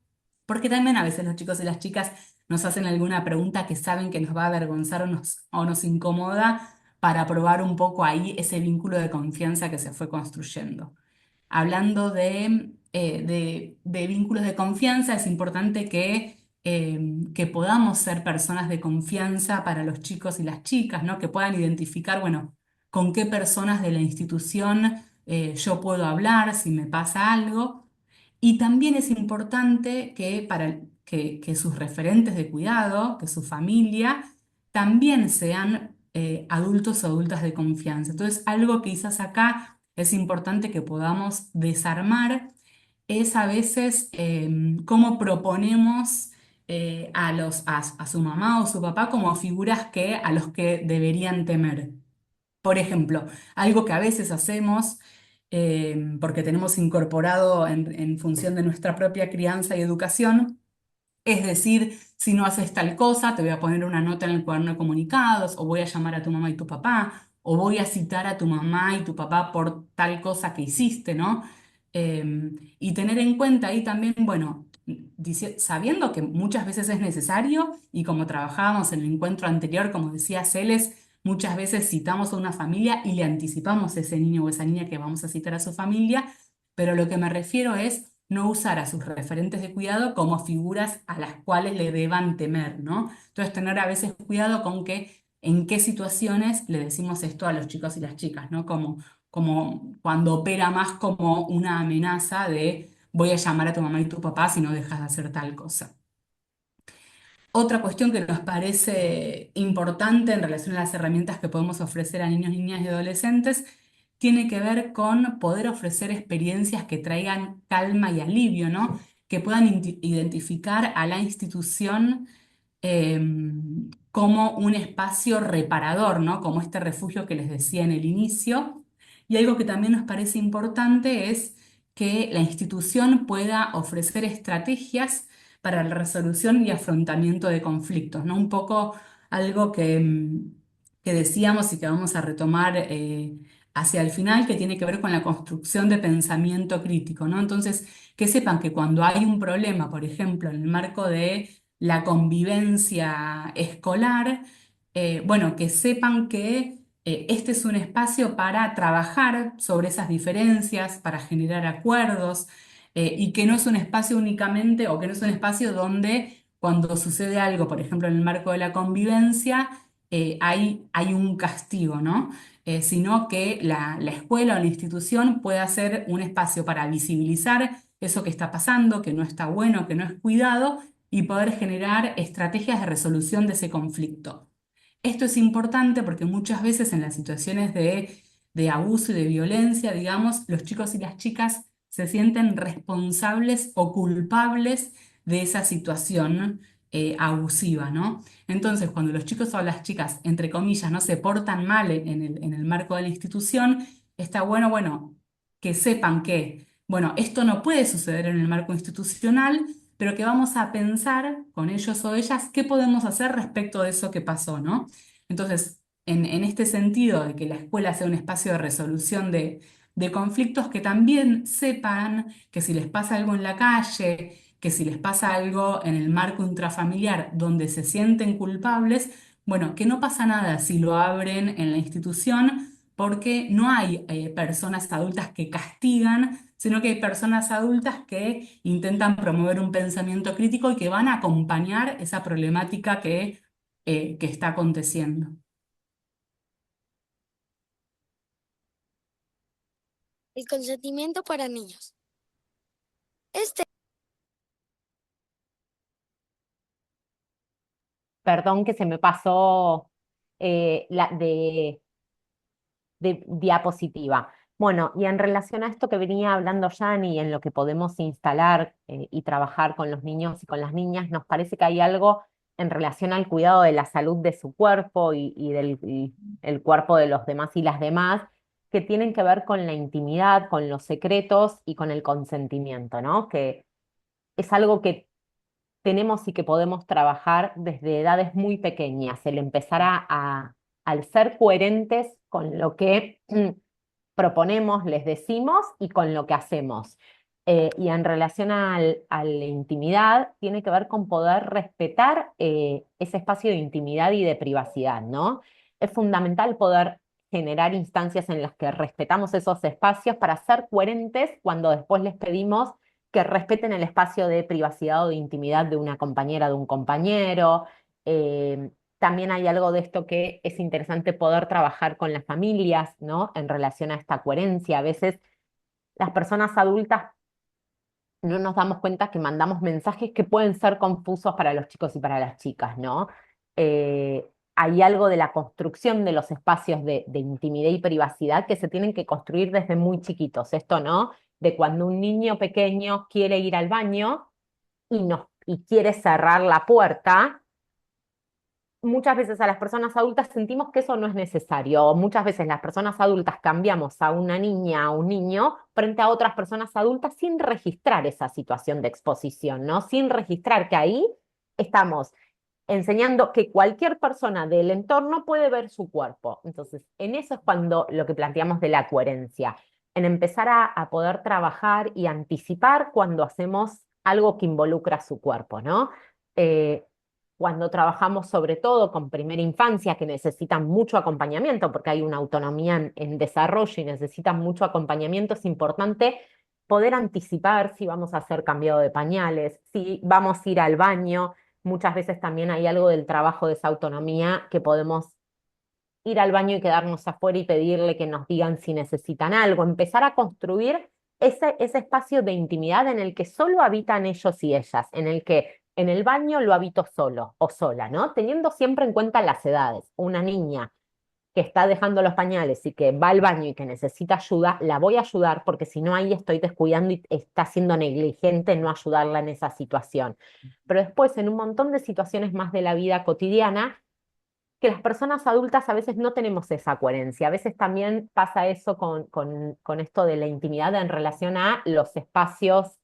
porque también a veces los chicos y las chicas nos hacen alguna pregunta que saben que nos va a avergonzar o nos incomoda para probar un poco ahí ese vínculo de confianza que se fue construyendo. Hablando de vínculos de confianza, es importante que podamos ser personas de confianza para los chicos y las chicas, ¿no? Que puedan identificar, bueno, con qué personas de la institución yo puedo hablar si me pasa algo. Y también es importante que, que sus referentes de cuidado, que su familia, también sean adultos o adultas de confianza. Entonces, algo que quizás acá es importante que podamos desarmar es a veces cómo proponemos a su mamá o su papá como figuras que, a los que deberían temer. Por ejemplo, algo que a veces hacemos porque tenemos incorporado en función de nuestra propia crianza y educación, es decir, si no haces tal cosa, te voy a poner una nota en el cuaderno de comunicados, o voy a llamar a tu mamá y tu papá, o voy a citar a tu mamá y tu papá por tal cosa que hiciste, ¿no? Y tener en cuenta ahí también, bueno, sabiendo que muchas veces es necesario, y como trabajábamos en el encuentro anterior, como decía Celes, muchas veces citamos a una familia y le anticipamos a ese niño o esa niña que vamos a citar a su familia, pero lo que me refiero es no usar a sus referentes de cuidado como figuras a las cuales le deban temer, ¿no? Entonces, tener a veces cuidado con que en qué situaciones le decimos esto a los chicos y las chicas, ¿no? Como cuando opera más como una amenaza de voy a llamar a tu mamá y tu papá si no dejas de hacer tal cosa. Otra cuestión que nos parece importante en relación a las herramientas que podemos ofrecer a niños, niñas y adolescentes tiene que ver con poder ofrecer experiencias que traigan calma y alivio, ¿no? Que puedan identificar a la institución eh, como un espacio reparador, ¿no? Como este refugio que les decía en el inicio. Y algo que también nos parece importante es que la institución pueda ofrecer estrategias para la resolución y afrontamiento de conflictos, ¿no? Un poco algo que decíamos y que vamos a retomar hacia el final, que tiene que ver con la construcción de pensamiento crítico, ¿no? Entonces, que sepan que cuando hay un problema, por ejemplo, en el marco de la convivencia escolar, bueno, que sepan que este es un espacio para trabajar sobre esas diferencias, para generar acuerdos, y que no es un espacio únicamente, o que no es un espacio donde cuando sucede algo, por ejemplo, en el marco de la convivencia, hay un castigo, ¿no? Sino que la escuela o la institución pueda ser un espacio para visibilizar eso que está pasando, que no está bueno, que no es cuidado, y poder generar estrategias de resolución de ese conflicto. Esto es importante porque muchas veces en las situaciones de abuso y de violencia, digamos, los chicos y las chicas se sienten responsables o culpables de esa situación abusiva, ¿no? Entonces, cuando los chicos o las chicas, entre comillas, no se portan mal en el marco de la institución, está bueno, bueno, que sepan que, bueno, esto no puede suceder en el marco institucional, pero que vamos a pensar con ellos o ellas qué podemos hacer respecto de eso que pasó, ¿no? Entonces, en este sentido de que la escuela sea un espacio de resolución de conflictos, que también sepan que si les pasa algo en la calle, que si les pasa algo en el marco intrafamiliar donde se sienten culpables, bueno, que no pasa nada si lo abren en la institución, porque no hay personas adultas que castigan, sino que hay personas adultas que intentan promover un pensamiento crítico y que van a acompañar esa problemática que está aconteciendo. El consentimiento para niños. Este Perdón que se me pasó la de diapositiva. Bueno, y en relación a esto que venía hablando Yani y en lo que podemos instalar y trabajar con los niños y con las niñas, nos parece que hay algo en relación al cuidado de la salud de su cuerpo y el cuerpo de los demás y las demás, que tienen que ver con la intimidad, con los secretos y con el consentimiento, ¿no? Que es algo que tenemos y que podemos trabajar desde edades muy pequeñas, el empezar al ser coherentes con lo que proponemos, les decimos y con lo que hacemos. Y en relación a la intimidad, tiene que ver con poder respetar ese espacio de intimidad y de privacidad, ¿no? Es fundamental poder generar instancias en las que respetamos esos espacios para ser coherentes cuando después les pedimos que respeten el espacio de privacidad o de intimidad de una compañera, de un compañero. también hay algo de esto que es interesante poder trabajar con las familias, ¿no? En relación a esta coherencia. A veces las personas adultas no nos damos cuenta que mandamos mensajes que pueden ser confusos para los chicos y para las chicas, ¿no? Hay algo de la construcción de los espacios de intimidad y privacidad que se tienen que construir desde muy chiquitos. Esto, ¿no? De cuando un niño pequeño quiere ir al baño y, no, y quiere cerrar la puerta. Muchas veces a las personas adultas sentimos que eso no es necesario. O muchas veces las personas adultas cambiamos a una niña, a un niño, frente a otras personas adultas sin registrar esa situación de exposición, ¿no? Sin registrar que ahí estamos enseñando que cualquier persona del entorno puede ver su cuerpo. Entonces, en eso es cuando lo que planteamos de la coherencia, en empezar a poder trabajar y anticipar cuando hacemos algo que involucra su cuerpo, ¿no? Eh, Cuando trabajamos sobre todo con primera infancia, que necesitan mucho acompañamiento, porque hay una autonomía en desarrollo y necesitan mucho acompañamiento, es importante poder anticipar si vamos a hacer cambio de pañales, si vamos a ir al baño. Muchas veces también hay algo del trabajo de esa autonomía que podemos ir al baño y quedarnos afuera y pedirle que nos digan si necesitan algo, empezar a construir ese espacio de intimidad en el que solo habitan ellos y ellas, en el que en el baño lo habito solo o sola, ¿no? Teniendo siempre en cuenta las edades. Una niña que está dejando los pañales y que va al baño y que necesita ayuda, la voy a ayudar porque si no ahí estoy descuidando y está siendo negligente no ayudarla en esa situación. Pero después en un montón de situaciones más de la vida cotidiana, que las personas adultas a veces no tenemos esa coherencia. A veces también pasa eso con esto de la intimidad en relación a los espacios,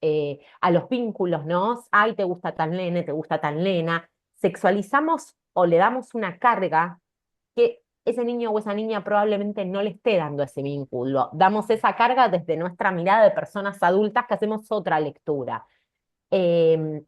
a los vínculos, ¿no? Ay, te gusta tal nene, te gusta tal nena. Sexualizamos o le damos una carga que ese niño o esa niña probablemente no le esté dando ese vínculo. Damos esa carga desde nuestra mirada de personas adultas que hacemos otra lectura. Em,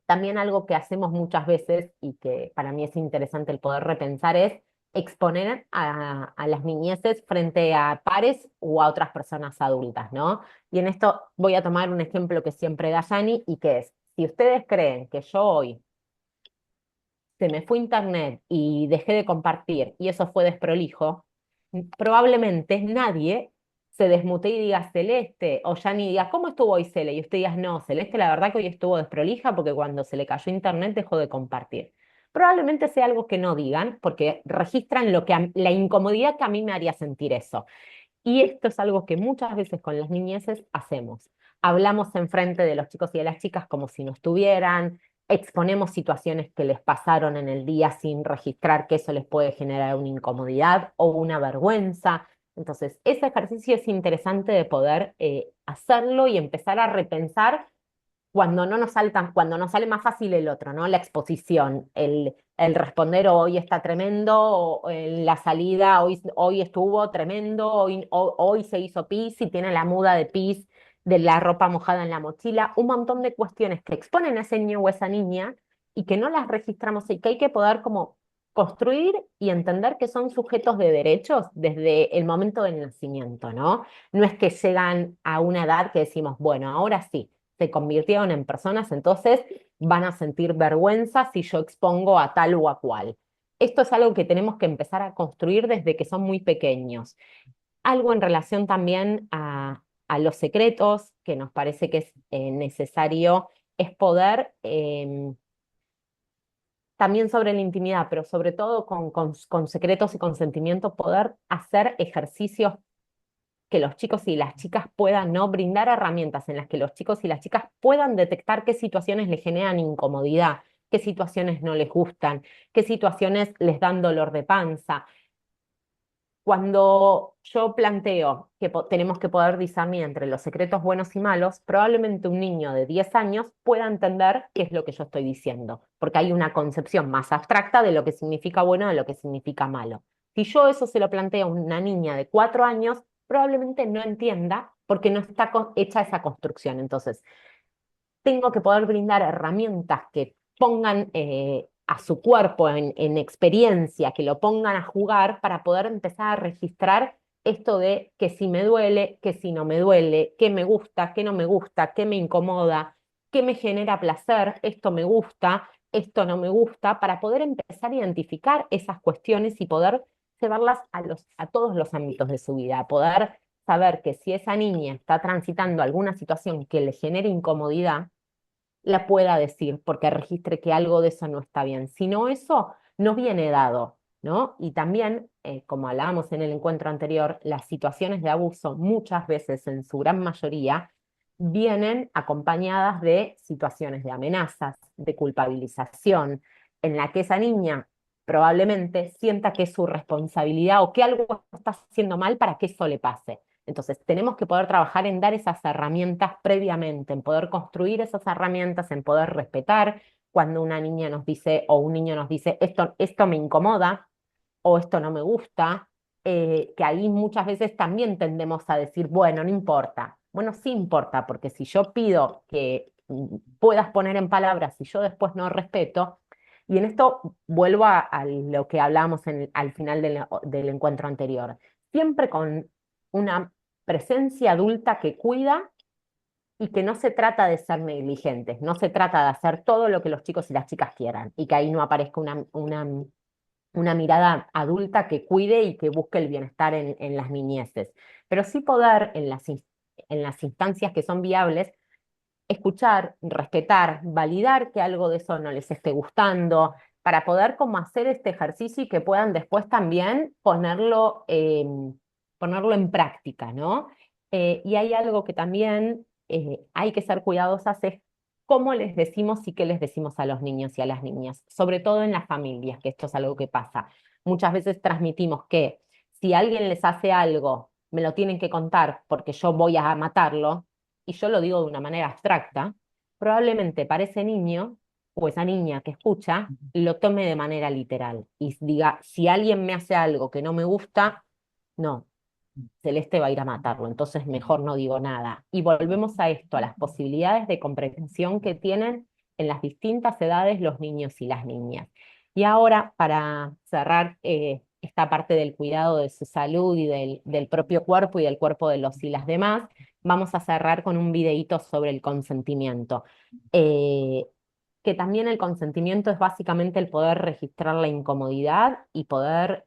También algo que hacemos muchas veces y que para mí es interesante el poder repensar es exponer a las niñeces frente a pares o a otras personas adultas, ¿no? Y en esto voy a tomar un ejemplo que siempre da Yani y que es, si ustedes creen que yo hoy se me fue internet y dejé de compartir y eso fue desprolijo, probablemente nadie se desmute y diga Celeste, o ya ni diga, ¿cómo estuvo hoy Cele? Y usted diga, no, Celeste, la verdad que hoy estuvo desprolija porque cuando se le cayó internet dejó de compartir. Probablemente sea algo que no digan porque registran la incomodidad que a mí me haría sentir eso. Y esto es algo que muchas veces con las niñeces hacemos. Hablamos enfrente de los chicos y de las chicas como si no estuvieran, exponemos situaciones que les pasaron en el día sin registrar que eso les puede generar una incomodidad o una vergüenza. Entonces, ese ejercicio es interesante de poder hacerlo y empezar a repensar cuando no nos saltan, cuando nos sale más fácil el otro, ¿no? La exposición, el responder hoy está tremendo, o en la salida hoy estuvo tremendo, hoy se hizo pis y tiene la muda de pis de la ropa mojada en la mochila, un montón de cuestiones que exponen a ese niño o esa niña y que no las registramos y que hay que poder como construir y entender que son sujetos de derechos desde el momento del nacimiento, ¿no? No es que llegan a una edad que decimos, bueno, ahora sí se convirtieron en personas, entonces van a sentir vergüenza si yo expongo a tal o a cual. Esto es algo que tenemos que empezar a construir desde que son muy pequeños. Algo en relación también a los secretos, que nos parece que es necesario, es poder, también sobre la intimidad, pero sobre todo con secretos y consentimiento, poder hacer ejercicios que los chicos y las chicas puedan, ¿no? Brindar herramientas en las que los chicos y las chicas puedan detectar qué situaciones les generan incomodidad, qué situaciones no les gustan, qué situaciones les dan dolor de panza. Cuando yo planteo que tenemos que poder discernir entre los secretos buenos y malos, probablemente un niño de 10 años pueda entender qué es lo que yo estoy diciendo, porque hay una concepción más abstracta de lo que significa bueno y de lo que significa malo. Si yo eso se lo planteo a una niña de 4 años, probablemente no entienda porque no está hecha esa construcción. Entonces, tengo que poder brindar herramientas que pongan a su cuerpo en experiencia, que lo pongan a jugar para poder empezar a registrar esto de que si me duele, que si no me duele, qué me gusta, qué no me gusta, qué me incomoda, qué me genera placer, esto me gusta, esto no me gusta, para poder empezar a identificar esas cuestiones y poder llevarlas a todos los ámbitos de su vida, poder saber que si esa niña está transitando alguna situación que le genere incomodidad, la pueda decir, porque registre que algo de eso no está bien. Si no, eso no viene dado, ¿no? Y también, como hablábamos en el encuentro anterior, las situaciones de abuso muchas veces, en su gran mayoría, vienen acompañadas de situaciones de amenazas, de culpabilización, en la que esa niña probablemente sienta que es su responsabilidad o que algo está haciendo mal para que eso le pase. Entonces, tenemos que poder trabajar en dar esas herramientas previamente, en poder construir esas herramientas, en poder respetar cuando una niña nos dice o un niño nos dice, esto me incomoda o esto no me gusta, que ahí muchas veces también tendemos a decir, bueno, no importa. Bueno, sí importa, porque si yo pido que puedas poner en palabras y yo después no respeto, y en esto vuelvo a lo que hablábamos al final del encuentro anterior, siempre con una presencia adulta que cuida y que no se trata de ser negligentes, no se trata de hacer todo lo que los chicos y las chicas quieran y que ahí no aparezca una mirada adulta que cuide y que busque el bienestar en las niñeces, pero sí poder en las instancias que son viables escuchar, respetar, validar que algo de eso no les esté gustando, para poder como hacer este ejercicio y que puedan después también ponerlo en práctica, ¿no? Y hay algo que también hay que ser cuidadosas, es cómo les decimos y qué les decimos a los niños y a las niñas, sobre todo en las familias, que esto es algo que pasa. Muchas veces transmitimos que si alguien les hace algo, me lo tienen que contar porque yo voy a matarlo, y yo lo digo de una manera abstracta, probablemente para ese niño o esa niña que escucha lo tome de manera literal y diga, si alguien me hace algo que no me gusta, no, Celeste va a ir a matarlo, entonces mejor no digo nada. Y volvemos a esto, a las posibilidades de comprensión que tienen en las distintas edades los niños y las niñas. Y ahora, para cerrar esta parte del cuidado de su salud y del propio cuerpo y del cuerpo de los y las demás, vamos a cerrar con un videíto sobre el consentimiento. Eh, que también el consentimiento es básicamente el poder registrar la incomodidad y poder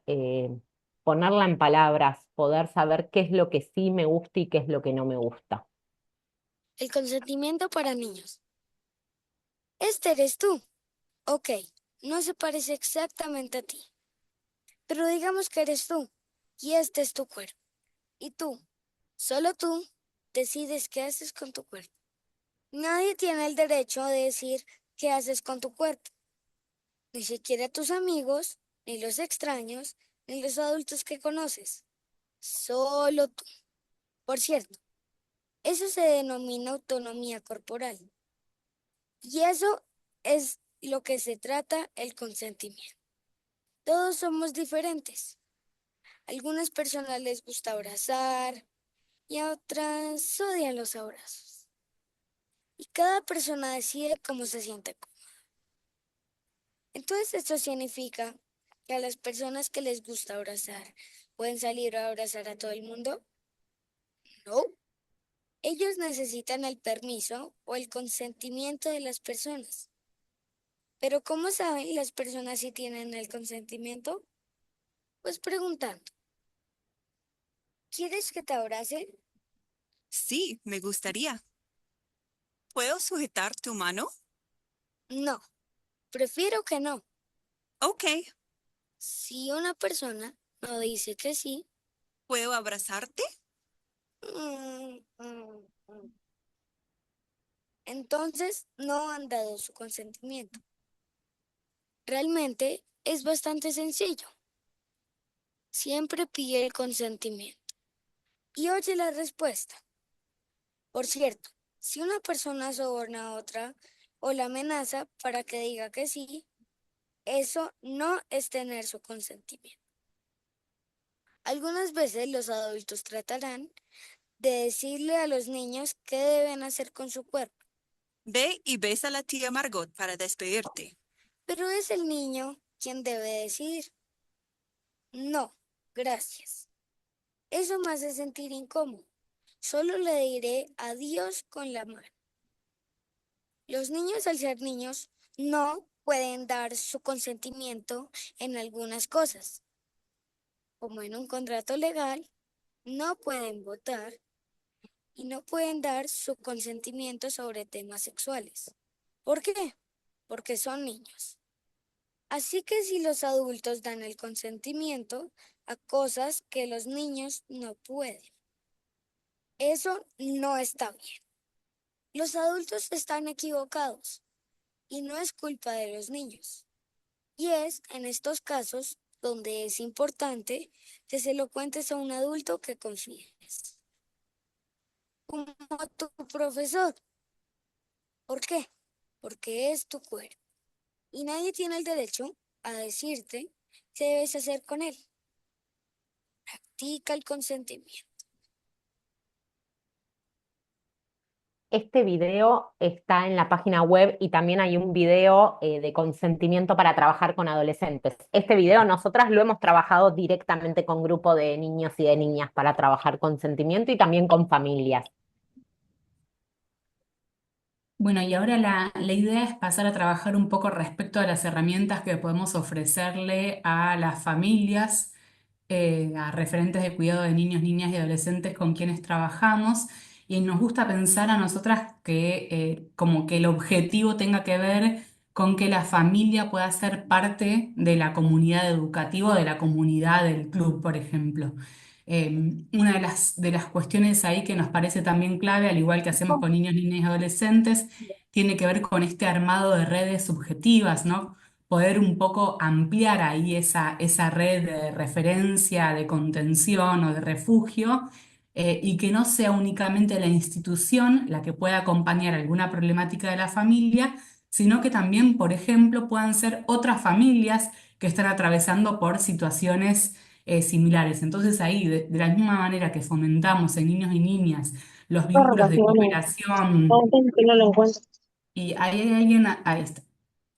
ponerla en palabras, poder saber qué es lo que sí me gusta y qué es lo que no me gusta. El consentimiento para niños. Este eres tú. Ok, no se parece exactamente a ti, pero digamos que eres tú y este es tu cuerpo. Y tú, solo tú, decides qué haces con tu cuerpo. Nadie tiene el derecho de decir qué haces con tu cuerpo. Ni siquiera tus amigos, ni los extraños, ni los adultos que conoces. Solo tú. Por cierto, eso se denomina autonomía corporal. Y eso es lo que se trata el consentimiento. Todos somos diferentes. A algunas personas les gusta abrazar y a otras odian los abrazos. Y cada persona decide cómo se siente cómoda. Entonces esto significa que a las personas que les gusta abrazar, ¿pueden salir a abrazar a todo el mundo? No. Ellos necesitan el permiso o el consentimiento de las personas. Pero ¿cómo saben las personas si tienen el consentimiento? Pues preguntando, ¿quieres que te abrace? Sí, me gustaría. ¿Puedo sujetar tu mano? No, prefiero que no. Ok. Si una persona no dice que sí, ¿Puedo abrazarte? mm, mm, mm, entonces no han dado su consentimiento. Realmente es bastante sencillo. Siempre pide el consentimiento y oye la respuesta. Por cierto, si una persona soborna a otra o la amenaza para que diga que sí, eso no es tener su consentimiento. Algunas veces los adultos tratarán de decirle a los niños qué deben hacer con su cuerpo, Ve y besa a la tía Margot para despedirte. pero es el niño quien debe decidir. No, gracias. Eso me hace sentir incómodo. Solo le diré adiós con la mano. Los niños, al ser niños, no pueden dar su consentimiento en algunas cosas, como en un contrato legal, no pueden votar y no pueden dar su consentimiento sobre temas sexuales. ¿Por qué? Porque son niños. Así que si los adultos dan el consentimiento a cosas que los niños no pueden, eso no está bien. Los adultos están equivocados y no es culpa de los niños. Y es en estos casos donde es importante que se lo cuentes a un adulto que confíes, como tu profesor. ¿Por qué? Porque es tu cuerpo y nadie tiene el derecho a decirte qué debes hacer con él. Practica el consentimiento. Este video está en la página web y también hay un video de consentimiento para trabajar con adolescentes. Este video nosotras lo hemos trabajado directamente con grupo de niños y de niñas para trabajar consentimiento y también con familias. Bueno, y ahora la idea es pasar a trabajar un poco respecto a las herramientas que podemos ofrecerle a las familias, a referentes de cuidado de niños, niñas y adolescentes con quienes trabajamos. Y nos gusta pensar a nosotras que como que el objetivo tenga que ver con que la familia pueda ser parte de la comunidad educativa, de la comunidad del club, por ejemplo. Una de las cuestiones ahí que nos parece también clave, al igual que hacemos con niños, niñas y adolescentes, tiene que ver con este armado de redes subjetivas, ¿no? Poder un poco ampliar ahí esa red de referencia, de contención o de refugio, y que no sea únicamente la institución la que pueda acompañar alguna problemática de la familia, sino que también, por ejemplo, puedan ser otras familias que están atravesando por situaciones similares. Entonces ahí, de la misma manera que fomentamos en niños y niñas los vínculos de cooperación, y ahí hay alguien, ahí está.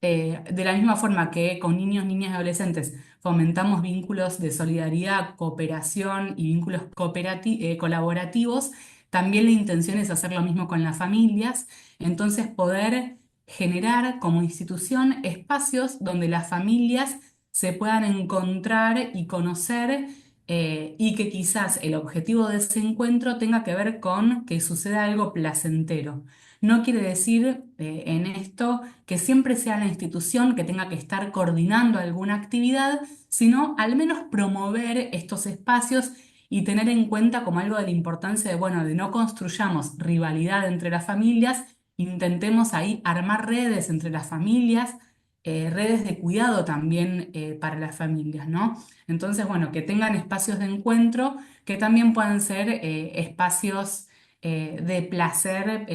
De la misma forma que con niños, niñas y adolescentes fomentamos vínculos de solidaridad, cooperación y vínculos colaborativos, también la intención es hacer lo mismo con las familias, entonces poder generar como institución espacios donde las familias se puedan encontrar y conocer, y que quizás el objetivo de ese encuentro tenga que ver con que suceda algo placentero. No quiere decir en esto que siempre sea la institución que tenga que estar coordinando alguna actividad, sino al menos promover estos espacios y tener en cuenta como algo de la importancia de, bueno, de no construyamos rivalidad entre las familias, intentemos ahí armar redes entre las familias, redes de cuidado también para las familias, ¿no? Entonces, bueno, que tengan espacios de encuentro que también puedan ser espacios de placer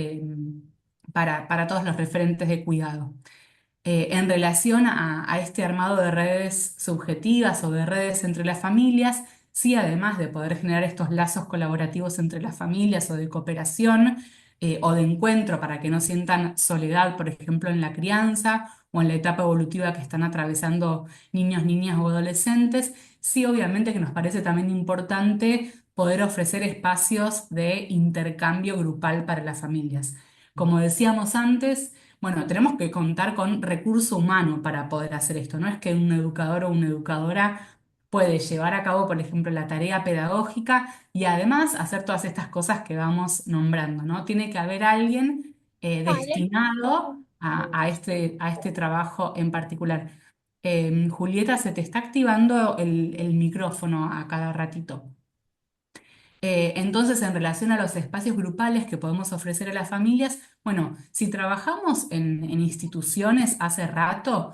para todos los referentes de cuidado. En relación a este armado de redes subjetivas o de redes entre las familias, sí, además de poder generar estos lazos colaborativos entre las familias o de cooperación o de encuentro para que no sientan soledad, por ejemplo, en la crianza o en la etapa evolutiva que están atravesando niños, niñas o adolescentes, sí, obviamente que nos parece también importante poder ofrecer espacios de intercambio grupal para las familias. Como decíamos antes, bueno, tenemos que contar con recurso humano para poder hacer esto. No es que un educador o una educadora puede llevar a cabo, por ejemplo, la tarea pedagógica y además hacer todas estas cosas que vamos nombrando, ¿no? Tiene que haber alguien destinado a este trabajo en particular. Julieta, se te está activando el micrófono a cada ratito. Entonces, en relación a los espacios grupales que podemos ofrecer a las familias, bueno, si trabajamos en instituciones hace rato,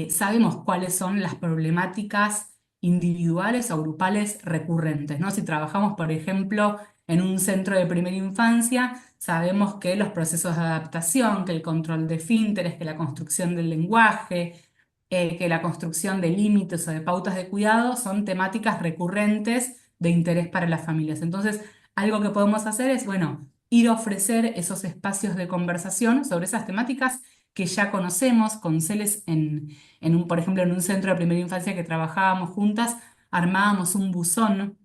sabemos cuáles son las problemáticas individuales o grupales recurrentes, ¿no? Si trabajamos, por ejemplo, en un centro de primera infancia, sabemos que los procesos de adaptación, que el control de esfínteres, que la construcción del lenguaje, que la construcción de límites o de pautas de cuidado son temáticas recurrentes de interés para las familias. Entonces, algo que podemos hacer es, bueno, ir a ofrecer esos espacios de conversación sobre esas temáticas que ya conocemos. Con Celes, por ejemplo, en un centro de primera infancia que trabajábamos juntas, armábamos un buzón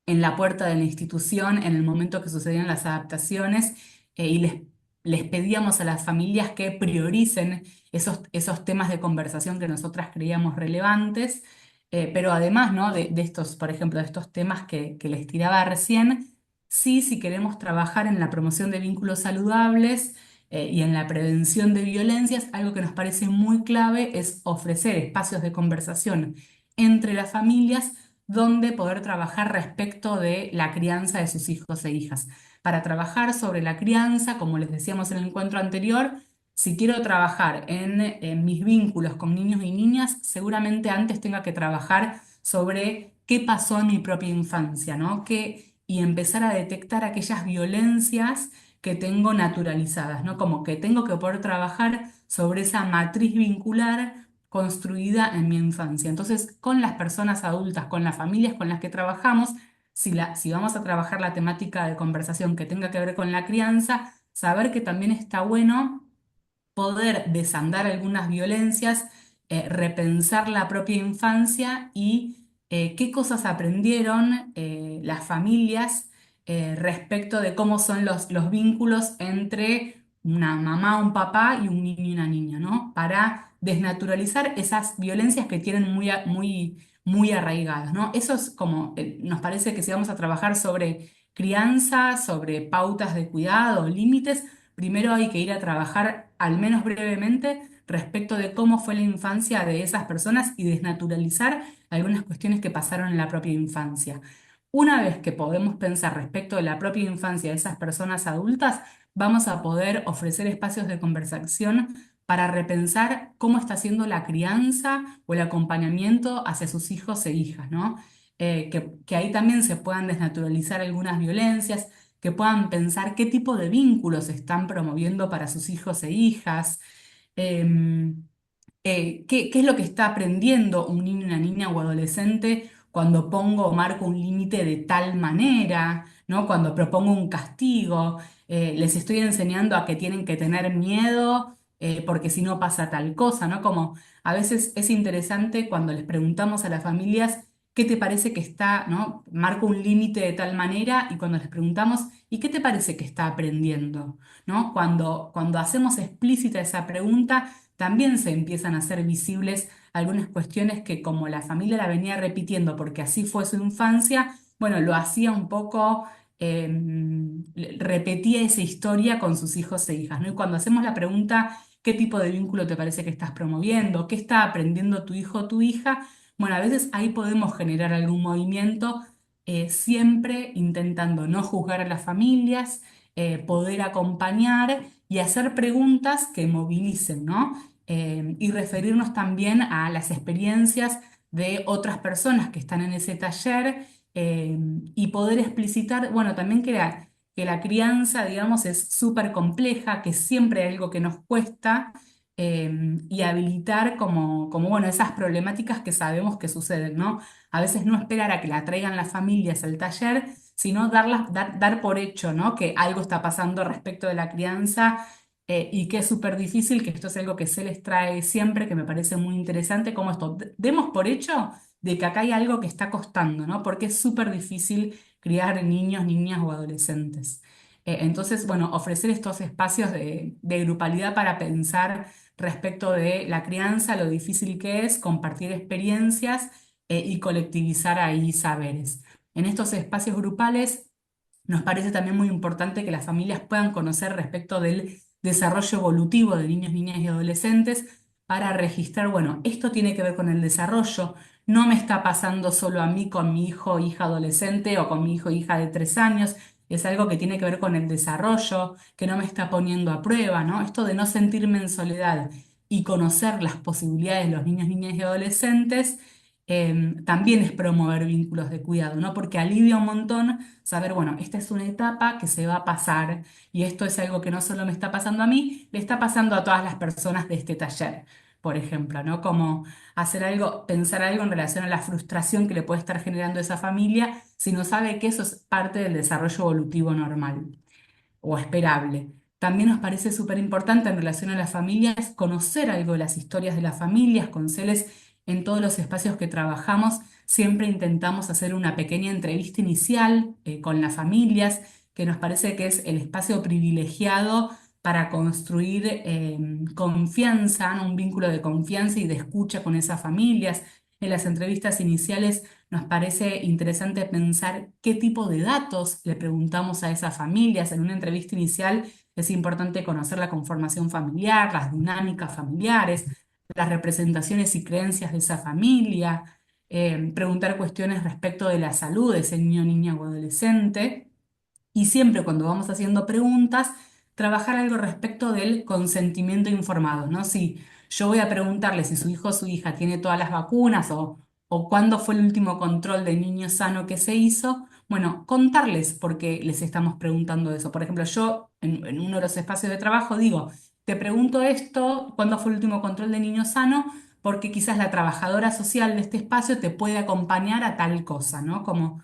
en la puerta de la institución en el momento que sucedían las adaptaciones, y les les pedíamos a las familias que prioricen esos temas de conversación que nosotras creíamos relevantes, pero además, ¿no? de estos, por ejemplo, de estos temas que les tiraba recién, sí, si queremos trabajar en la promoción de vínculos saludables y en la prevención de violencias, algo que nos parece muy clave es ofrecer espacios de conversación entre las familias donde poder trabajar respecto de la crianza de sus hijos e hijas. Para trabajar sobre la crianza, como les decíamos en el encuentro anterior, si quiero trabajar en mis vínculos con niños y niñas, seguramente antes tenga que trabajar sobre qué pasó en mi propia infancia, ¿no? Y empezar a detectar aquellas violencias que tengo naturalizadas, ¿no? Como que tengo que poder trabajar sobre esa matriz vincular construida en mi infancia. Entonces, con las personas adultas, con las familias con las que trabajamos, si vamos a trabajar la temática de conversación que tenga que ver con la crianza, saber que también está bueno poder desandar algunas violencias, repensar la propia infancia y qué cosas aprendieron las familias respecto de cómo son los vínculos entre una mamá, un papá y un niño y una niña, ¿no? Para desnaturalizar esas violencias que tienen muy arraigadas, ¿no? Eso es como, nos parece que si vamos a trabajar sobre crianza, sobre pautas de cuidado, límites, primero hay que ir a trabajar, al menos brevemente, respecto de cómo fue la infancia de esas personas y desnaturalizar algunas cuestiones que pasaron en la propia infancia. Una vez que podemos pensar respecto de la propia infancia de esas personas adultas, vamos a poder ofrecer espacios de conversación para repensar cómo está siendo la crianza o el acompañamiento hacia sus hijos e hijas, ¿no? Que ahí también se puedan desnaturalizar algunas violencias, que puedan pensar qué tipo de vínculos están promoviendo para sus hijos e hijas, em, qué es lo que está aprendiendo un niño, una niña o adolescente cuando pongo o marco un límite de tal manera, ¿no? Cuando propongo un castigo, les estoy enseñando a que tienen que tener miedo porque si no pasa tal cosa, ¿no? Como a veces es interesante cuando les preguntamos a las familias qué te parece que está, ¿no? Marco un límite de tal manera y cuando les preguntamos, ¿y qué te parece que está aprendiendo? ¿No? Cuando hacemos explícita esa pregunta, también se empiezan a hacer visibles algunas cuestiones que como la familia la venía repitiendo porque así fue su infancia, bueno, lo hacía un poco, repetía esa historia con sus hijos e hijas, ¿no? Y cuando hacemos la pregunta, ¿qué tipo de vínculo te parece que estás promoviendo? ¿Qué está aprendiendo tu hijo o tu hija? Bueno, a veces ahí podemos generar algún movimiento, siempre intentando no juzgar a las familias, poder acompañar y hacer preguntas que movilicen, ¿no? Y referirnos también a las experiencias de otras personas que están en ese taller y poder explicitar, bueno, también que la crianza, digamos, es súper compleja, que siempre hay algo que nos cuesta y habilitar bueno, esas problemáticas que sabemos que suceden, ¿no? A veces no esperar a que la traigan las familias al taller, sino dar por hecho, ¿no? Que algo está pasando respecto de la crianza y que es súper difícil, que esto es algo que se les trae siempre, que me parece muy interesante, como esto, demos por hecho de que acá hay algo que está costando, ¿no? Porque es súper difícil criar niños, niñas o adolescentes. Entonces, bueno, ofrecer estos espacios de grupalidad para pensar respecto de la crianza, lo difícil que es compartir experiencias y colectivizar ahí saberes. En estos espacios grupales nos parece también muy importante que las familias puedan conocer respecto del desarrollo evolutivo de niños, niñas y adolescentes para registrar, bueno, esto tiene que ver con el desarrollo, no me está pasando solo a mí con mi hijo o hija adolescente o con mi hijo o hija de 3 años, es algo que tiene que ver con el desarrollo, que no me está poniendo a prueba, ¿no? Esto de no sentirme en soledad y conocer las posibilidades de los niños, niñas y adolescentes también es promover vínculos de cuidado, ¿no? Porque alivia un montón saber, bueno, esta es una etapa que se va a pasar y esto es algo que no solo me está pasando a mí, le está pasando a todas las personas de este taller, por ejemplo, ¿no? Como hacer algo, pensar algo en relación a la frustración que le puede estar generando esa familia si no sabe que eso es parte del desarrollo evolutivo normal o esperable. También nos parece súper importante en relación a las familias conocer algo de las historias de las familias. Con Celes, en todos los espacios que trabajamos, siempre intentamos hacer una pequeña entrevista inicial con las familias, que nos parece que es el espacio privilegiado para construir confianza, ¿no? Un vínculo de confianza y de escucha con esas familias. En las entrevistas iniciales nos parece interesante pensar qué tipo de datos le preguntamos a esas familias. En una entrevista inicial es importante conocer la conformación familiar, las dinámicas familiares, las representaciones y creencias de esa familia, preguntar cuestiones respecto de la salud de ese niño, niña o adolescente. Y siempre cuando vamos haciendo preguntas, trabajar algo respecto del consentimiento informado, ¿no? Si yo voy a preguntarle si su hijo o su hija tiene todas las vacunas o cuándo fue el último control de niño sano que se hizo, bueno, contarles por qué les estamos preguntando eso. Por ejemplo, yo en uno de los espacios de trabajo digo, te pregunto esto, ¿cuándo fue el último control de niño sano? Porque quizás la trabajadora social de este espacio te puede acompañar a tal cosa, ¿no? Como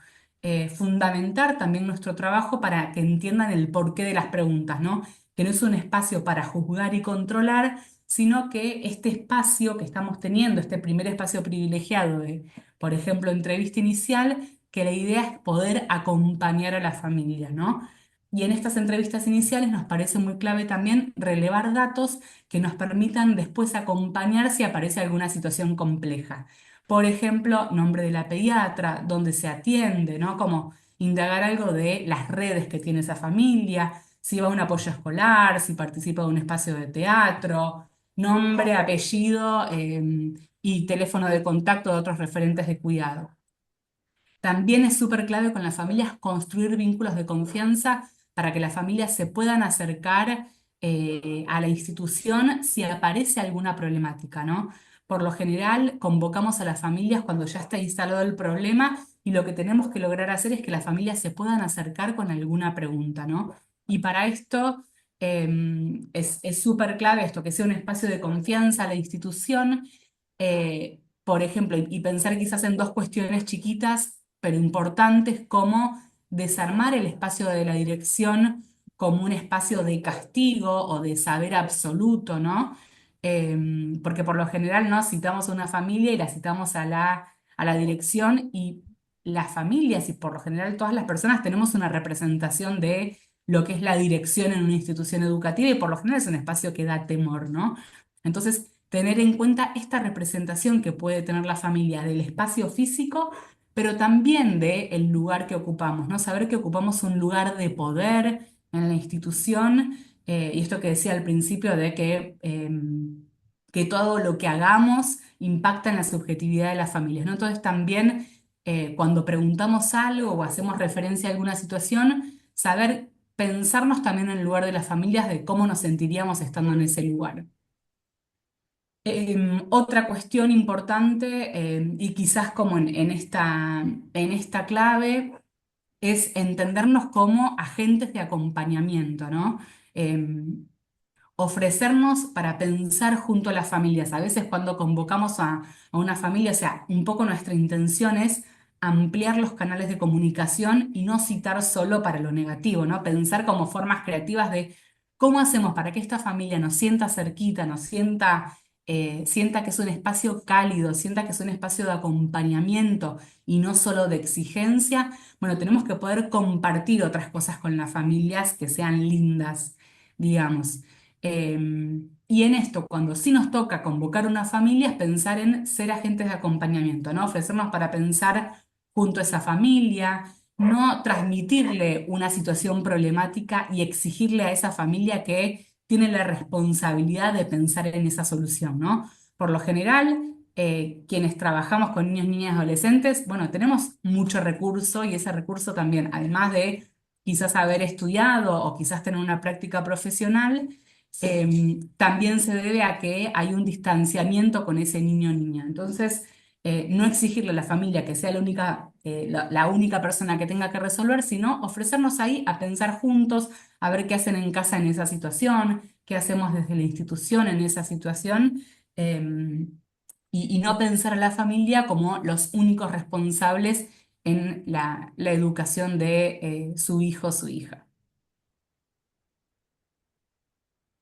fundamentar también nuestro trabajo para que entiendan el porqué de las preguntas, ¿no? Que no es un espacio para juzgar y controlar, sino que este espacio que estamos teniendo, este primer espacio privilegiado de, por ejemplo, entrevista inicial, que la idea es poder acompañar a la familia, ¿no? Y en estas entrevistas iniciales nos parece muy clave también relevar datos que nos permitan después acompañar si aparece alguna situación compleja. Por ejemplo, nombre de la pediatra, dónde se atiende, ¿no? Como indagar algo de las redes que tiene esa familia, si va a un apoyo escolar, si participa de un espacio de teatro, nombre, apellido, y teléfono de contacto de otros referentes de cuidado. También es súper clave con las familias construir vínculos de confianza para que las familias se puedan acercar a la institución si aparece alguna problemática, ¿no? Por lo general, convocamos a las familias cuando ya está instalado el problema y lo que tenemos que lograr hacer es que las familias se puedan acercar con alguna pregunta, ¿no? Y para esto es súper clave esto, que sea un espacio de confianza a la institución, por ejemplo, y pensar quizás en dos cuestiones chiquitas pero importantes, como desarmar el espacio de la dirección como un espacio de castigo o de saber absoluto, ¿no? Porque por lo general no citamos a una familia y la citamos a la dirección, y las familias y por lo general todas las personas tenemos una representación de lo que es la dirección en una institución educativa y por lo general es un espacio que da temor, ¿no? Entonces, tener en cuenta esta representación que puede tener la familia del espacio físico, pero también del lugar que ocupamos, ¿no? Saber que ocupamos un lugar de poder en la institución, y esto que decía al principio de que todo lo que hagamos impacta en la subjetividad de las familias, ¿no? Entonces también cuando preguntamos algo o hacemos referencia a alguna situación, saber pensarnos también en el lugar de las familias, de cómo nos sentiríamos estando en ese lugar. Otra cuestión importante, y quizás como en esta clave, es entendernos como agentes de acompañamiento, ¿no? Ofrecernos para pensar junto a las familias. A veces cuando convocamos a una familia, o sea, un poco nuestra intención es ampliar los canales de comunicación y no citar solo para lo negativo, ¿no? Pensar como formas creativas de cómo hacemos para que esta familia nos sienta cerquita, nos sienta que es un espacio cálido, sienta que es un espacio de acompañamiento y no solo de exigencia. Bueno, tenemos que poder compartir otras cosas con las familias que sean lindas, digamos. Y en esto, cuando sí nos toca convocar una familia, es pensar en ser agentes de acompañamiento, ¿no? Ofrecernos para pensar junto a esa familia, no transmitirle una situación problemática y exigirle a esa familia que tiene la responsabilidad de pensar en esa solución, ¿no? Por lo general, quienes trabajamos con niños, niñas, adolescentes, bueno, tenemos mucho recurso y ese recurso también, además de quizás haber estudiado o quizás tener una práctica profesional, también se debe a que hay un distanciamiento con ese niño o niña. Entonces, no exigirle a la familia que sea la única persona que tenga que resolver, sino ofrecernos ahí a pensar juntos, a ver qué hacen en casa en esa situación, qué hacemos desde la institución en esa situación, y no pensar a la familia como los únicos responsables en la educación de su hijo o su hija.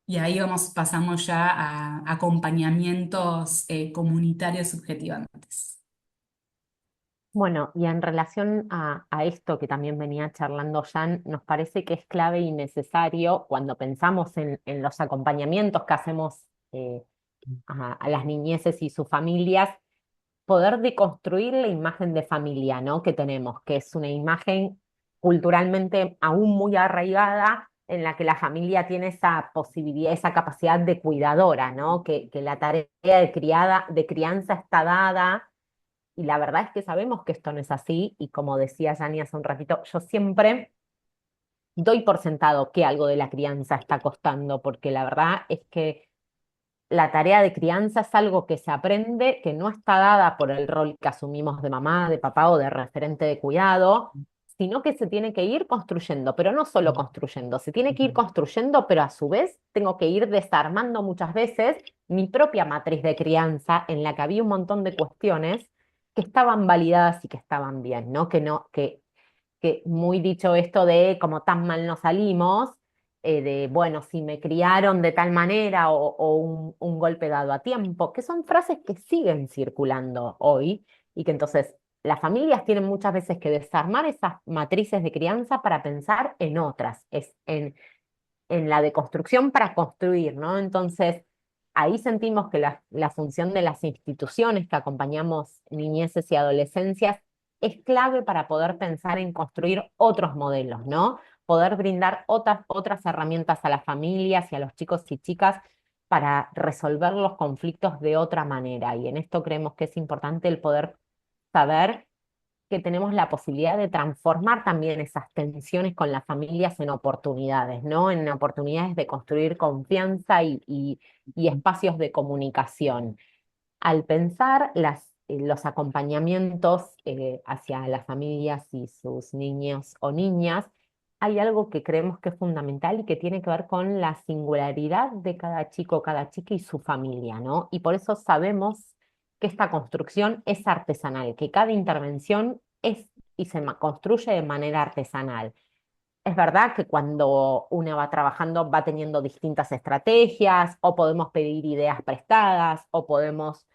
Y ahí pasamos ya a acompañamientos comunitarios subjetivantes. Bueno, y en relación a esto que también venía charlando Jan, nos parece que es clave y necesario cuando pensamos en los acompañamientos que hacemos a las niñeces y sus familias, poder deconstruir la imagen de familia, ¿no? Que tenemos, que es una imagen culturalmente aún muy arraigada, en la que la familia tiene esa posibilidad, esa capacidad de cuidadora, ¿no? Que la tarea de crianza está dada, y la verdad es que sabemos que esto no es así, y como decía Yani hace un ratito, yo siempre doy por sentado que algo de la crianza está costando, porque la verdad es que la tarea de crianza es algo que se aprende, que no está dada por el rol que asumimos de mamá, de papá o de referente de cuidado, sino que se tiene que ir construyendo, pero no solo construyendo, se tiene que ir construyendo, pero a su vez tengo que ir desarmando muchas veces mi propia matriz de crianza, en la que había un montón de cuestiones que estaban validadas y que estaban bien, ¿no? Que muy dicho esto de como tan mal nos salimos, de bueno, si me criaron de tal manera o un golpe dado a tiempo, que son frases que siguen circulando hoy y que entonces las familias tienen muchas veces que desarmar esas matrices de crianza para pensar en otras, en la deconstrucción para construir, ¿no? Entonces, ahí sentimos que la función de las instituciones que acompañamos niñeces y adolescencias es clave para poder pensar en construir otros modelos, ¿no? Poder brindar otras herramientas a las familias y a los chicos y chicas para resolver los conflictos de otra manera. Y en esto creemos que es importante el poder saber que tenemos la posibilidad de transformar también esas tensiones con las familias en oportunidades, ¿no? En oportunidades de construir confianza y espacios de comunicación. Al pensar los acompañamientos hacia las familias y sus niños o niñas, hay algo que creemos que es fundamental y que tiene que ver con la singularidad de cada chico, cada chica y su familia, ¿no? Y por eso sabemos que esta construcción es artesanal, que cada intervención es y construye de manera artesanal. Es verdad que cuando uno va trabajando va teniendo distintas estrategias, o podemos pedir ideas prestadas, o podemos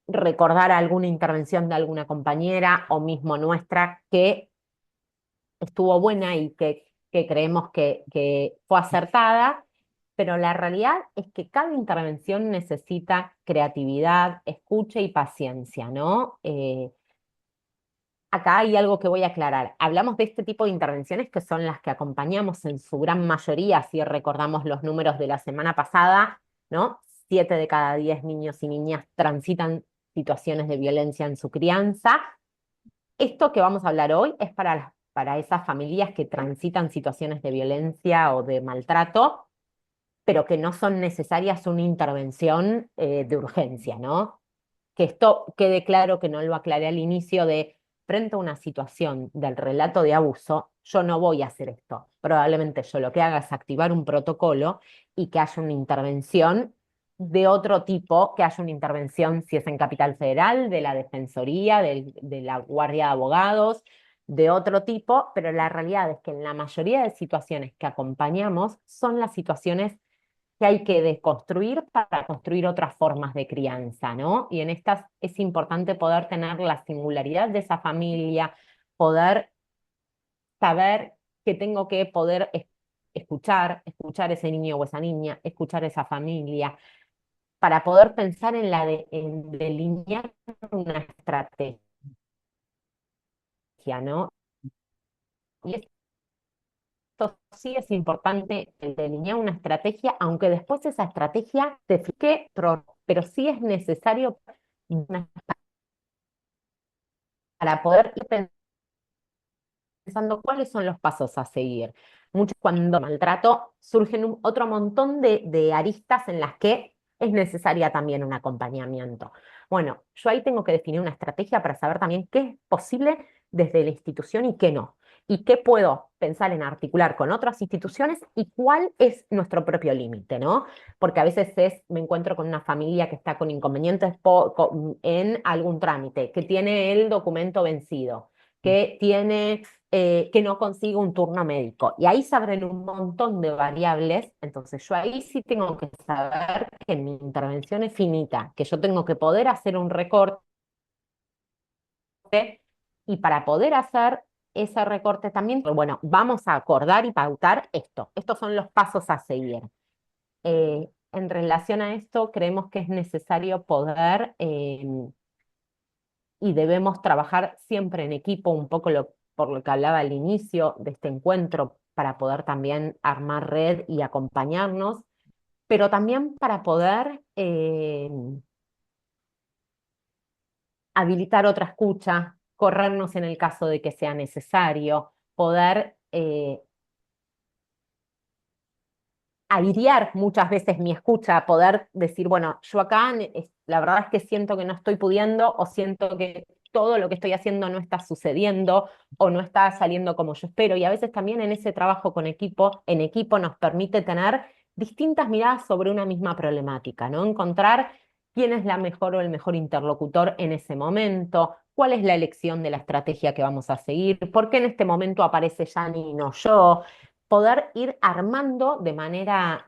recordar alguna intervención de alguna compañera o mismo nuestra que estuvo buena y que creemos que fue acertada, pero la realidad es que cada intervención necesita creatividad, escucha y paciencia, ¿no? Acá hay algo que voy a aclarar. Hablamos de este tipo de intervenciones que son las que acompañamos en su gran mayoría, si recordamos los números de la semana pasada, ¿no? 7 de cada 10 niños y niñas transitan situaciones de violencia en su crianza. Esto que vamos a hablar hoy es para esas familias que transitan situaciones de violencia o de maltrato, pero que no son necesarias una intervención de urgencia, ¿no? Que esto quede claro, que no lo aclaré al inicio, de frente a una situación del relato de abuso, yo no voy a hacer esto. Probablemente yo lo que haga es activar un protocolo y que haya una intervención de otro tipo, que haya una intervención, si es en Capital Federal, de la Defensoría, de la Guardia de Abogados, de otro tipo, pero la realidad es que en la mayoría de situaciones que acompañamos son las situaciones que hay que deconstruir para construir otras formas de crianza, ¿no? Y en estas es importante poder tener la singularidad de esa familia, poder saber que tengo que poder escuchar a ese niño o esa niña, escuchar a esa familia, para poder pensar en delinear una estrategia, ¿no? Y esto sí es importante, el delinear una estrategia, aunque después esa estrategia te fije, pero sí es necesario para poder ir pensando cuáles son los pasos a seguir. Muchos cuando maltrato surgen otro montón de aristas en las que es necesaria también un acompañamiento. Bueno, yo ahí tengo que definir una estrategia para saber también qué es posible desde la institución y qué no. Y qué puedo pensar en articular con otras instituciones y cuál es nuestro propio límite, ¿no? Porque a veces me encuentro con una familia que está con inconvenientes en algún trámite, que tiene el documento vencido, que no consigue un turno médico. Y ahí se abren un montón de variables, entonces yo ahí sí tengo que saber que mi intervención es finita, que yo tengo que poder hacer un recorte y para poder hacer ese recorte también, bueno, vamos a acordar y pautar esto. Estos son los pasos a seguir. En relación a esto, creemos que es necesario poder y debemos trabajar siempre en equipo, un poco por lo que hablaba al inicio de este encuentro, para poder también armar red y acompañarnos, pero también para poder habilitar otra escucha, corrernos en el caso de que sea necesario, poder airear muchas veces mi escucha, poder decir, bueno, yo acá la verdad es que siento que no estoy pudiendo o siento que todo lo que estoy haciendo no está sucediendo o no está saliendo como yo espero. Y a veces también en ese trabajo con equipo, en equipo nos permite tener distintas miradas sobre una misma problemática, ¿no? Encontrar quién es la mejor o el mejor interlocutor en ese momento, cuál es la elección de la estrategia que vamos a seguir, por qué en este momento aparece Yani y no yo, poder ir armando de manera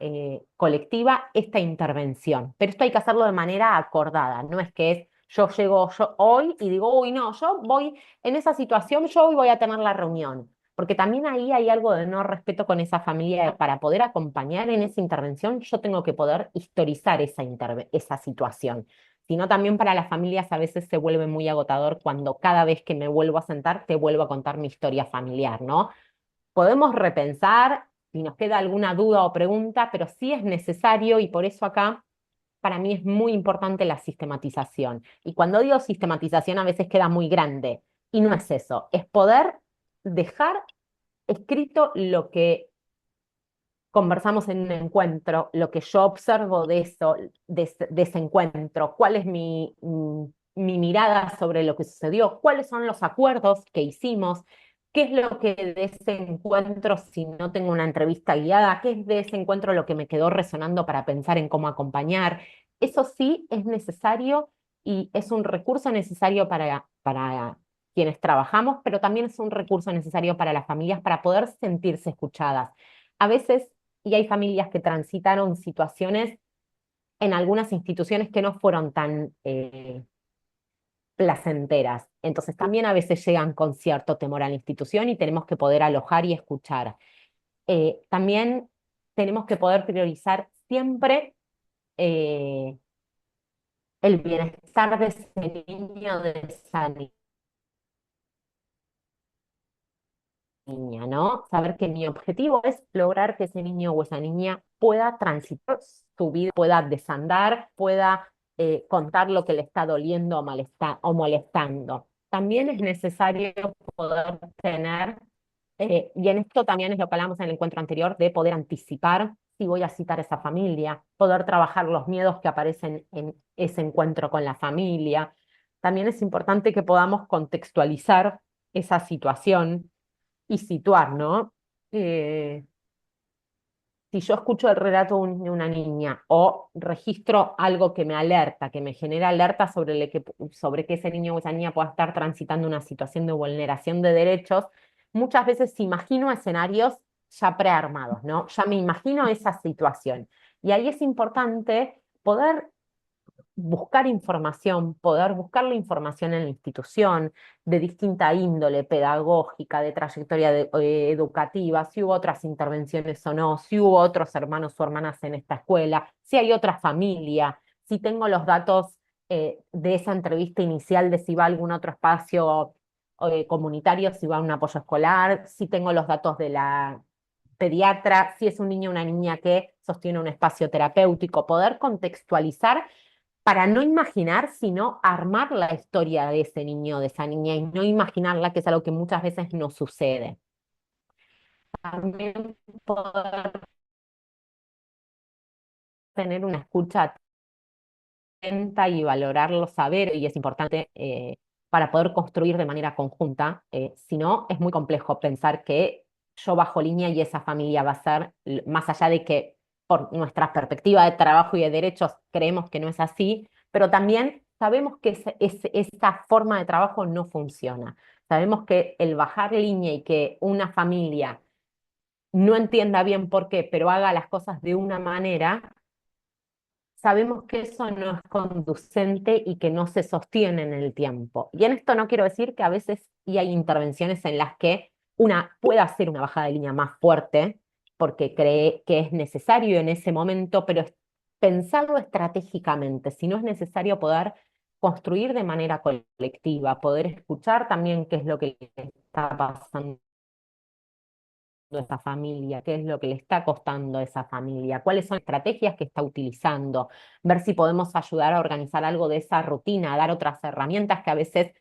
colectiva esta intervención. Pero esto hay que hacerlo de manera acordada, no es que es yo llego yo hoy y digo, uy, no, yo voy en esa situación, yo hoy voy a tener la reunión. Porque también ahí hay algo de no respeto con esa familia. Para poder acompañar en esa intervención, yo tengo que poder historizar esa situación. Sino también para las familias a veces se vuelve muy agotador cuando cada vez que me vuelvo a sentar te vuelvo a contar mi historia familiar, ¿no? Podemos repensar si nos queda alguna duda o pregunta, pero sí es necesario y por eso acá para mí es muy importante la sistematización. Y cuando digo sistematización a veces queda muy grande y no es eso, es poder dejar escrito lo que conversamos en un encuentro, lo que yo observo de eso, de ese encuentro, cuál es mi mirada sobre lo que sucedió, cuáles son los acuerdos que hicimos, qué es lo que de ese encuentro, si no tengo una entrevista guiada, qué es de ese encuentro lo que me quedó resonando para pensar en cómo acompañar. Eso sí es necesario y es un recurso necesario para quienes trabajamos, pero también es un recurso necesario para las familias para poder sentirse escuchadas. A veces, y hay familias que transitaron situaciones en algunas instituciones que no fueron tan placenteras. Entonces también a veces llegan con cierto temor a la institución y tenemos que poder alojar y escuchar. También tenemos que poder priorizar siempre el bienestar de ese niño, de esa niña, ¿no? Saber que mi objetivo es lograr que ese niño o esa niña pueda transitar su vida, pueda desandar, pueda contar lo que le está doliendo o molestando. También es necesario poder tener, y en esto también es lo que hablamos en el encuentro anterior, de poder anticipar si voy a citar a esa familia, poder trabajar los miedos que aparecen en ese encuentro con la familia. También es importante que podamos contextualizar esa situación y situar, ¿no? Eh, si yo escucho el relato de una niña o registro algo que me alerta, que me genera alerta sobre que ese niño o esa niña pueda estar transitando una situación de vulneración de derechos, muchas veces imagino escenarios ya prearmados, ¿no? Ya me imagino esa situación. Y ahí es importante poder buscar información, poder buscar la información en la institución de distinta índole, pedagógica, de trayectoria educativa, si hubo otras intervenciones o no, si hubo otros hermanos o hermanas en esta escuela, si hay otra familia, si tengo los datos de esa entrevista inicial de si va a algún otro espacio comunitario, si va a un apoyo escolar, si tengo los datos de la pediatra, si es un niño o una niña que sostiene un espacio terapéutico, poder contextualizar para no imaginar, sino armar la historia de ese niño o de esa niña y no imaginarla, que es algo que muchas veces no sucede. También poder tener una escucha atenta y valorar los saberes, y es importante para poder construir de manera conjunta. Si no, es muy complejo pensar que yo bajo línea y esa familia va a ser, más allá de que por nuestra perspectiva de trabajo y de derechos creemos que no es así, pero también sabemos que esa forma de trabajo no funciona. Sabemos que el bajar línea y que una familia no entienda bien por qué, pero haga las cosas de una manera, sabemos que eso no es conducente y que no se sostiene en el tiempo. Y en esto no quiero decir que a veces y hay intervenciones en las que una pueda hacer una bajada de línea más fuerte porque cree que es necesario en ese momento, pero pensarlo estratégicamente, si no es necesario poder construir de manera colectiva, poder escuchar también qué es lo que le está pasando a esa familia, qué es lo que le está costando a esa familia, cuáles son las estrategias que está utilizando, ver si podemos ayudar a organizar algo de esa rutina, a dar otras herramientas que a veces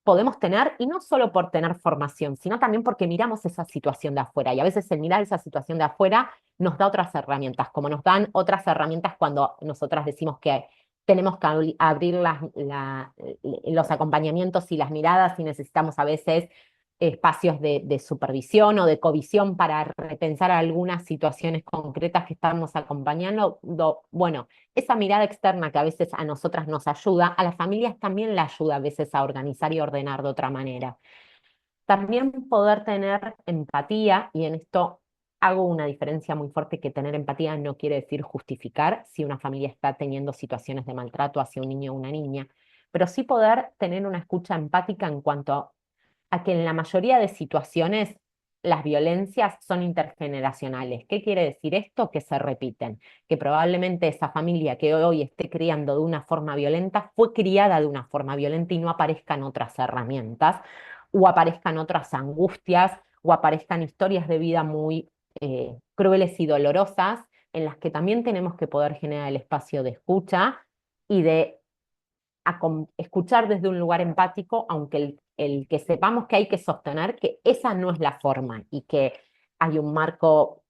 podemos tener, y no solo por tener formación, sino también porque miramos esa situación de afuera, y a veces el mirar esa situación de afuera nos da otras herramientas, como nos dan otras herramientas cuando nosotras decimos que tenemos que abrir los acompañamientos y las miradas y necesitamos a veces espacios de supervisión o de covisión para repensar algunas situaciones concretas que estamos acompañando. Bueno, esa mirada externa que a veces a nosotras nos ayuda, a las familias también la ayuda a veces a organizar y ordenar de otra manera. También poder tener empatía, y en esto hago una diferencia muy fuerte, que tener empatía no quiere decir justificar si una familia está teniendo situaciones de maltrato hacia un niño o una niña, pero sí poder tener una escucha empática en cuanto a que en la mayoría de situaciones las violencias son intergeneracionales. ¿Qué quiere decir esto? Que se repiten, que probablemente esa familia que hoy esté criando de una forma violenta fue criada de una forma violenta y no aparezcan otras herramientas o aparezcan otras angustias o aparezcan historias de vida muy crueles y dolorosas en las que también tenemos que poder generar el espacio de escucha y de escuchar desde un lugar empático, aunque el que sepamos que hay que sostener que esa no es la forma y que hay un marco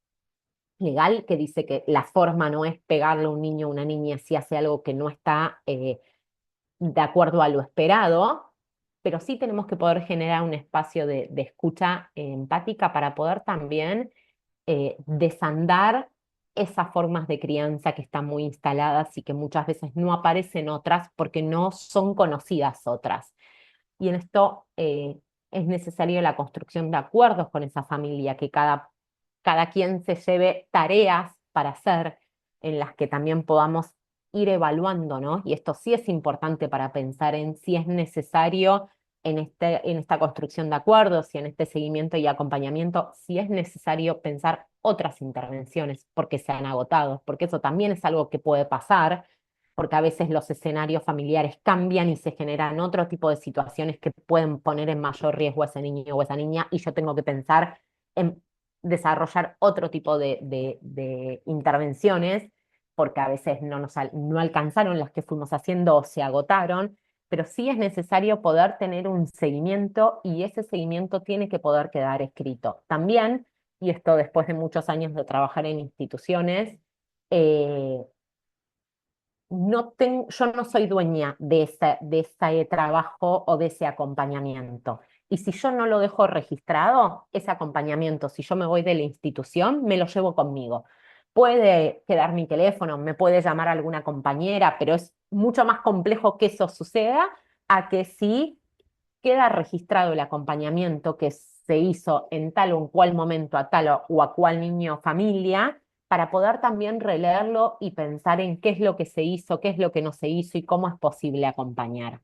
legal que dice que la forma no es pegarle a un niño o una niña si hace algo que no está de acuerdo a lo esperado, pero sí tenemos que poder generar un espacio de escucha empática para poder también desandar esas formas de crianza que están muy instaladas y que muchas veces no aparecen otras porque no son conocidas otras. Y en esto es necesario la construcción de acuerdos con esa familia, que cada quien se lleve tareas para hacer en las que también podamos ir evaluando, ¿no? Y esto sí es importante para pensar en si es necesario en esta construcción de acuerdos y en este seguimiento y acompañamiento, si es necesario pensar otras intervenciones porque se han agotado, porque eso también es algo que puede pasar, porque a veces los escenarios familiares cambian y se generan otro tipo de situaciones que pueden poner en mayor riesgo a ese niño o a esa niña, y yo tengo que pensar en desarrollar otro tipo de intervenciones, porque a veces no alcanzaron las que fuimos haciendo o se agotaron, pero sí es necesario poder tener un seguimiento y ese seguimiento tiene que poder quedar escrito. También, y esto después de muchos años de trabajar en instituciones, eh, yo no soy dueña de ese trabajo o de ese acompañamiento. Y si yo no lo dejo registrado, ese acompañamiento, si yo me voy de la institución, me lo llevo conmigo. Puede quedar mi teléfono, me puede llamar alguna compañera, pero es mucho más complejo que eso suceda a que si queda registrado el acompañamiento que se hizo en tal o en cual momento a tal o a cual niño o familia, para poder también releerlo y pensar en qué es lo que se hizo, qué es lo que no se hizo y cómo es posible acompañar.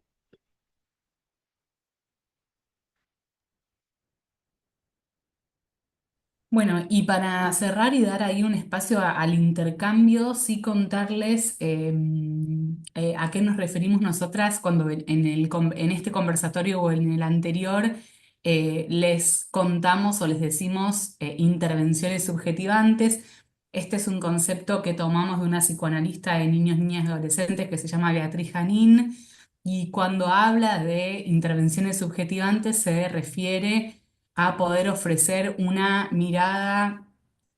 Bueno, y para cerrar y dar ahí un espacio al intercambio, sí contarles a qué nos referimos nosotras cuando en este conversatorio o en el anterior les contamos o les decimos intervenciones subjetivantes. Este es un concepto que tomamos de una psicoanalista de niños, niñas y adolescentes que se llama Beatriz Janín, y cuando habla de intervenciones subjetivantes se refiere a poder ofrecer una mirada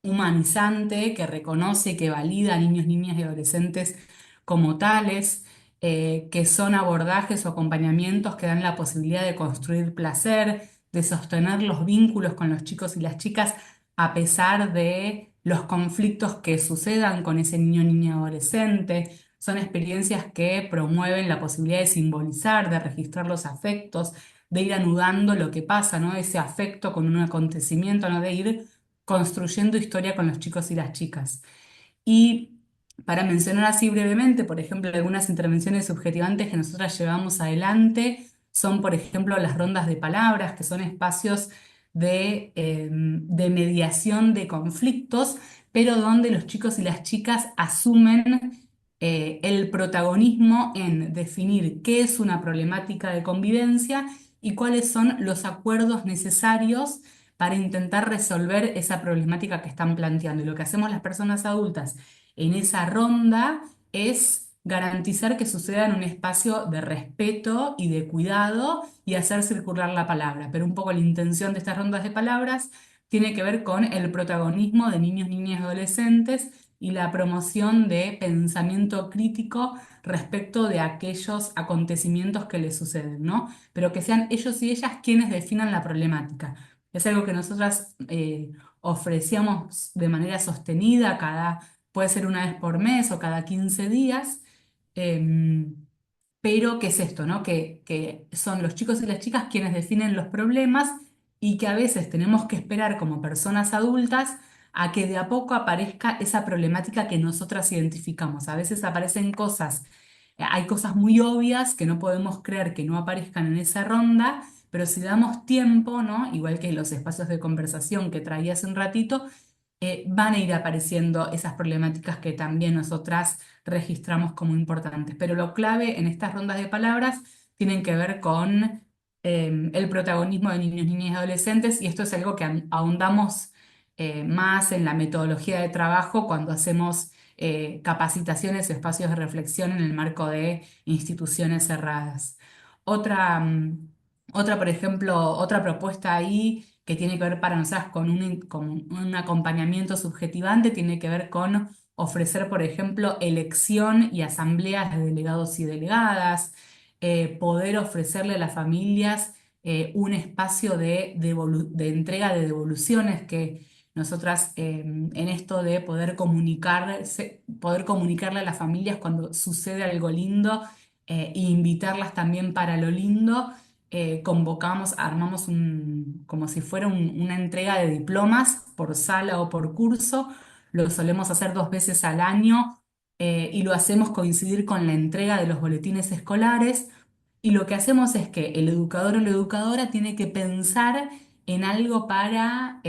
humanizante que reconoce y que valida a niños, niñas y adolescentes como tales, que son abordajes o acompañamientos que dan la posibilidad de construir placer, de sostener los vínculos con los chicos y las chicas a pesar de los conflictos que sucedan con ese niño, niña, adolescente. Son experiencias que promueven la posibilidad de simbolizar, de registrar los afectos, de ir anudando lo que pasa, ¿no? Ese afecto con un acontecimiento, ¿no? De ir construyendo historia con los chicos y las chicas. Y Para mencionar así brevemente, por ejemplo, algunas intervenciones subjetivantes que nosotras llevamos adelante son, por ejemplo, las rondas de palabras, que son espacios de mediación de conflictos, pero donde los chicos y las chicas asumen el protagonismo en definir qué es una problemática de convivencia y cuáles son los acuerdos necesarios para intentar resolver esa problemática que están planteando. Y lo que hacemos las personas adultas en esa ronda es garantizar que suceda en un espacio de respeto y de cuidado y hacer circular la palabra. Pero un poco la intención de estas rondas de palabras tiene que ver con el protagonismo de niños, niñas y adolescentes y la promoción de pensamiento crítico respecto de aquellos acontecimientos que les suceden, ¿no? Pero que sean ellos y ellas quienes definan la problemática. Es algo que nosotras ofrecíamos de manera sostenida puede ser una vez por mes o cada 15 días, em, pero ¿qué es esto, no? Que son los chicos y las chicas quienes definen los problemas y que a veces tenemos que esperar como personas adultas a que de a poco aparezca esa problemática que nosotras identificamos. A veces aparecen cosas, hay cosas muy obvias que no podemos creer que no aparezcan en esa ronda, pero si damos tiempo, ¿no? Igual que los espacios de conversación que traía hace un ratito, van a ir apareciendo esas problemáticas que también nosotras registramos como importantes. Pero lo clave en estas rondas de palabras tienen que ver con el protagonismo de niños, niñas y adolescentes, y esto es algo que ahondamos más en la metodología de trabajo cuando hacemos capacitaciones o espacios de reflexión en el marco de instituciones cerradas. Otra, por ejemplo, otra propuesta ahí que tiene que ver para nosotras con un acompañamiento subjetivante, tiene que ver con ofrecer, por ejemplo, elección y asambleas de delegados y delegadas, poder ofrecerle a las familias un espacio de entrega de devoluciones que nosotras en esto de poder comunicarle a las familias cuando sucede algo lindo e invitarlas también para lo lindo, armamos como si fuera una entrega de diplomas por sala o por curso. Lo solemos hacer 2 veces al año y lo hacemos coincidir con la entrega de los boletines escolares. Y lo que hacemos es que el educador o la educadora tiene que pensar en algo para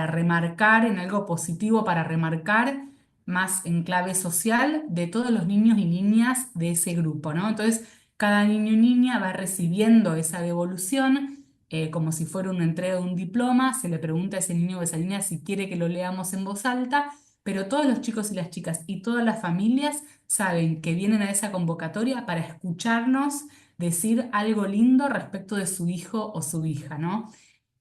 remarcar, en algo positivo para remarcar, más en clave social, de todos los niños y niñas de ese grupo, ¿no? Entonces, cada niño y niña va recibiendo esa devolución como si fuera una entrega de un diploma, se le pregunta a ese niño o a esa niña si quiere que lo leamos en voz alta, pero todos los chicos y las chicas y todas las familias saben que vienen a esa convocatoria para escucharnos decir algo lindo respecto de su hijo o su hija, ¿no?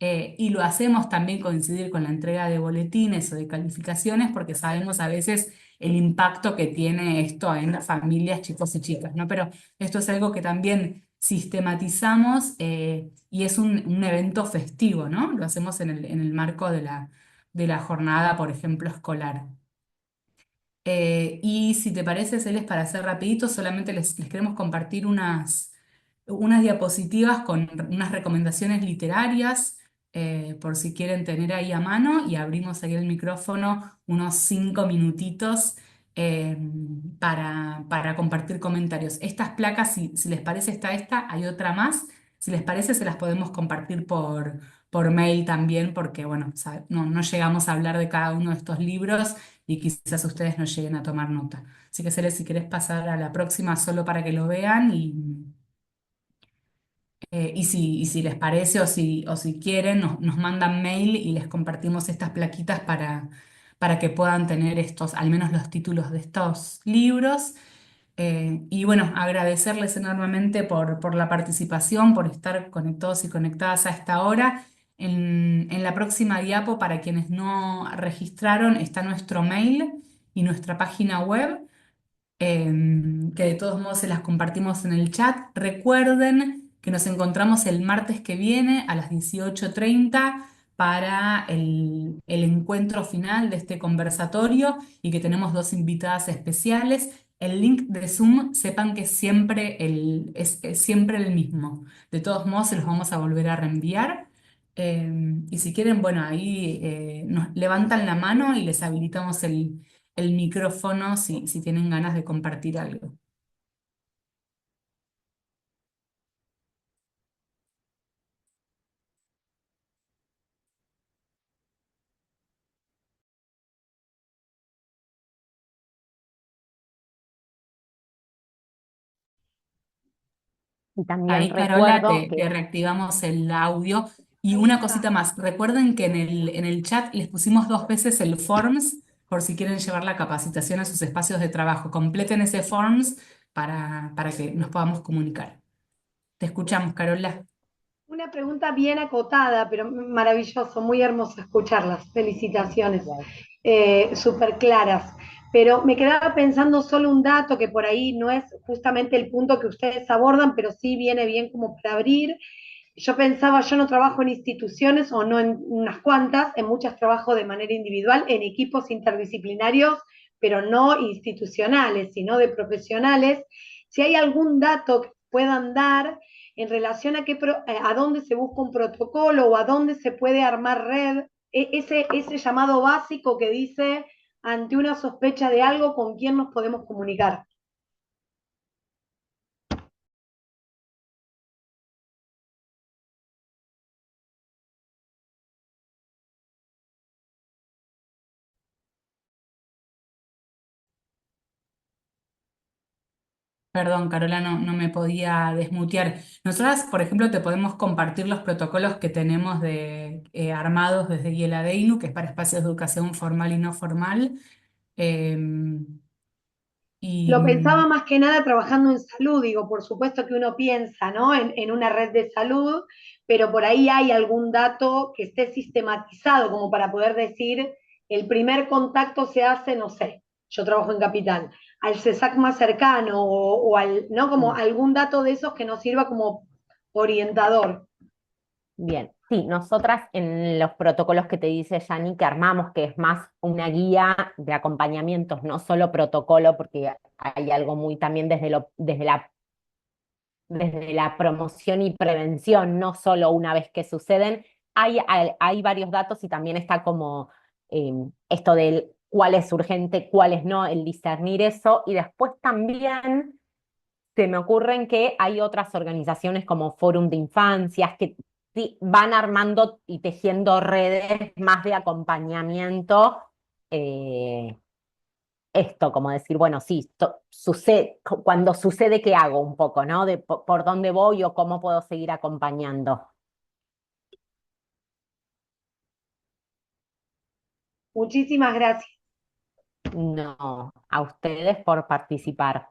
Y lo hacemos también coincidir con la entrega de boletines o de calificaciones porque sabemos a veces el impacto que tiene esto en las familias, chicos y chicas, ¿no? Pero esto es algo que también sistematizamos y es un evento festivo, ¿no? Lo hacemos en el marco de la jornada, por ejemplo, escolar. Y si te parece, Celes, para hacer rapidito, solamente les queremos compartir unas diapositivas con unas recomendaciones literarias, por si quieren tener ahí a mano, y abrimos ahí el micrófono unos 5 minutitos eh, para compartir comentarios. Estas placas, si les parece, está esta, hay otra más. Si les parece, se las podemos compartir por mail también, porque bueno, no llegamos a hablar de cada uno de estos libros y quizás ustedes no lleguen a tomar nota. Así que, Cele, si querés pasar a la próxima solo para que lo vean y si les parece o si quieren, nos mandan mail y les compartimos estas plaquitas para que puedan tener al menos los títulos de estos libros. Y bueno, agradecerles enormemente por la participación, por estar conectados y conectadas a esta hora. En la próxima diapo, para quienes no registraron, está nuestro mail y nuestra página web que de todos modos se las compartimos en el chat. Recuerden que nos encontramos el martes que viene a las 18:30 para el encuentro final de este conversatorio y que tenemos 2 invitadas especiales. El link de Zoom, sepan que es siempre el mismo. De todos modos, se los vamos a volver a reenviar. Y si quieren, bueno, ahí nos levantan la mano y les habilitamos el micrófono si tienen ganas de compartir algo. Y también Ahí, Carola, recuerdo que te reactivamos el audio. Y Ahí una está. cosita más, recuerden que en el chat les pusimos 2 veces el Forms por si quieren llevar la capacitación a sus espacios de trabajo. Completen ese Forms para que nos podamos comunicar. Te escuchamos, Carola. Una pregunta bien acotada, pero maravilloso, muy hermoso escucharlas. Felicitaciones, súper claras. Pero me quedaba pensando solo un dato que por ahí no es justamente el punto que ustedes abordan, pero sí viene bien como para abrir. Yo pensaba, yo no trabajo en instituciones o no en unas cuantas, en muchas trabajo de manera individual, en equipos interdisciplinarios, pero no institucionales, sino de profesionales. Si hay algún dato que puedan dar en relación a dónde se busca un protocolo o a dónde se puede armar red, ese llamado básico que dice ante una sospecha de algo, ¿con quién nos podemos comunicar? Perdón, Carola, no me podía desmutear. Nosotras, por ejemplo, te podemos compartir los protocolos que tenemos armados desde IELADEINU, que es para espacios de educación formal y no formal. Em, y Lo pensaba más que nada trabajando en salud, digo, por supuesto que uno piensa, ¿no? En una red de salud, pero por ahí hay algún dato que esté sistematizado como para poder decir, el primer contacto se hace, no sé, yo trabajo en Capital, al CESAC más cercano o al, ¿no? Como algún dato de esos que nos sirva como orientador. bien, sí, nosotras en los protocolos que te dice Yani que armamos, que es más una guía de acompañamientos, no solo protocolo, porque hay algo muy también desde la promoción y prevención, no solo una vez que suceden, hay varios datos y también está como esto del cuál es urgente, cuál es no, el discernir eso, y después también se me ocurren que hay otras organizaciones como Fórum de Infancias que sí van armando y tejiendo redes más de acompañamiento. Esto, como decir, bueno, sí, sucede, cuando sucede, ¿qué hago un poco, ¿no? De por dónde voy o cómo puedo seguir acompañando. Muchísimas gracias. No, a ustedes por participar.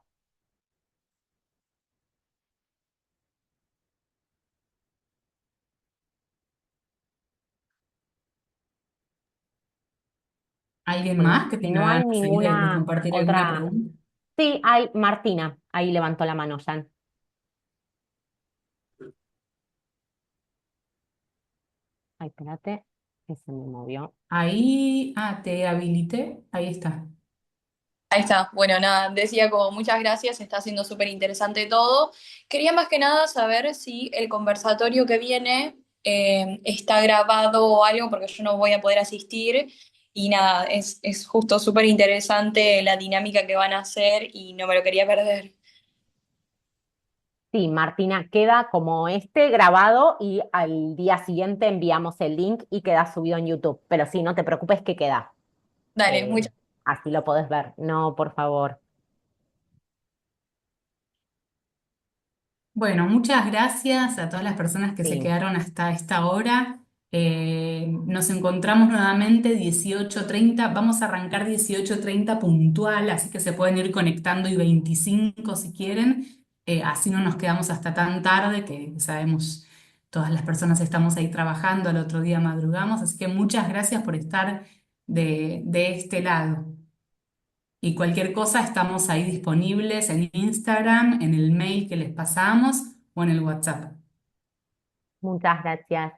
¿alguien Bueno, más que si no tenga hay ganas ahí de ninguna compartir alguna otra. pregunta? Sí, hay Martina, ahí levantó la mano, Jan. Ay, espérate, que se me movió. Ahí, te habilité, ahí está. Ahí está. Bueno, nada, decía como muchas gracias, está siendo súper interesante todo. Quería más que nada saber si el conversatorio que viene está grabado o algo, porque yo no voy a poder asistir. Y nada, es justo súper interesante la dinámica que van a hacer y no me lo quería perder. Sí, Martina, queda como este grabado y al día siguiente enviamos el link y queda subido en YouTube. Pero sí, no te preocupes que queda. Dale, Eh, muchas Así lo podés ver. No, por favor. Bueno, muchas gracias a todas las personas que se Sí. quedaron hasta esta hora. Nos encontramos nuevamente 18:30. Vamos a arrancar 18:30 puntual, así que se pueden ir conectando y 25 si quieren. Así no nos quedamos hasta tan tarde, que sabemos todas las personas estamos ahí trabajando, al otro día madrugamos. Así que muchas gracias por estar de este lado. Y cualquier cosa, estamos ahí disponibles en Instagram, en el mail que les pasamos o en el WhatsApp. Muchas gracias.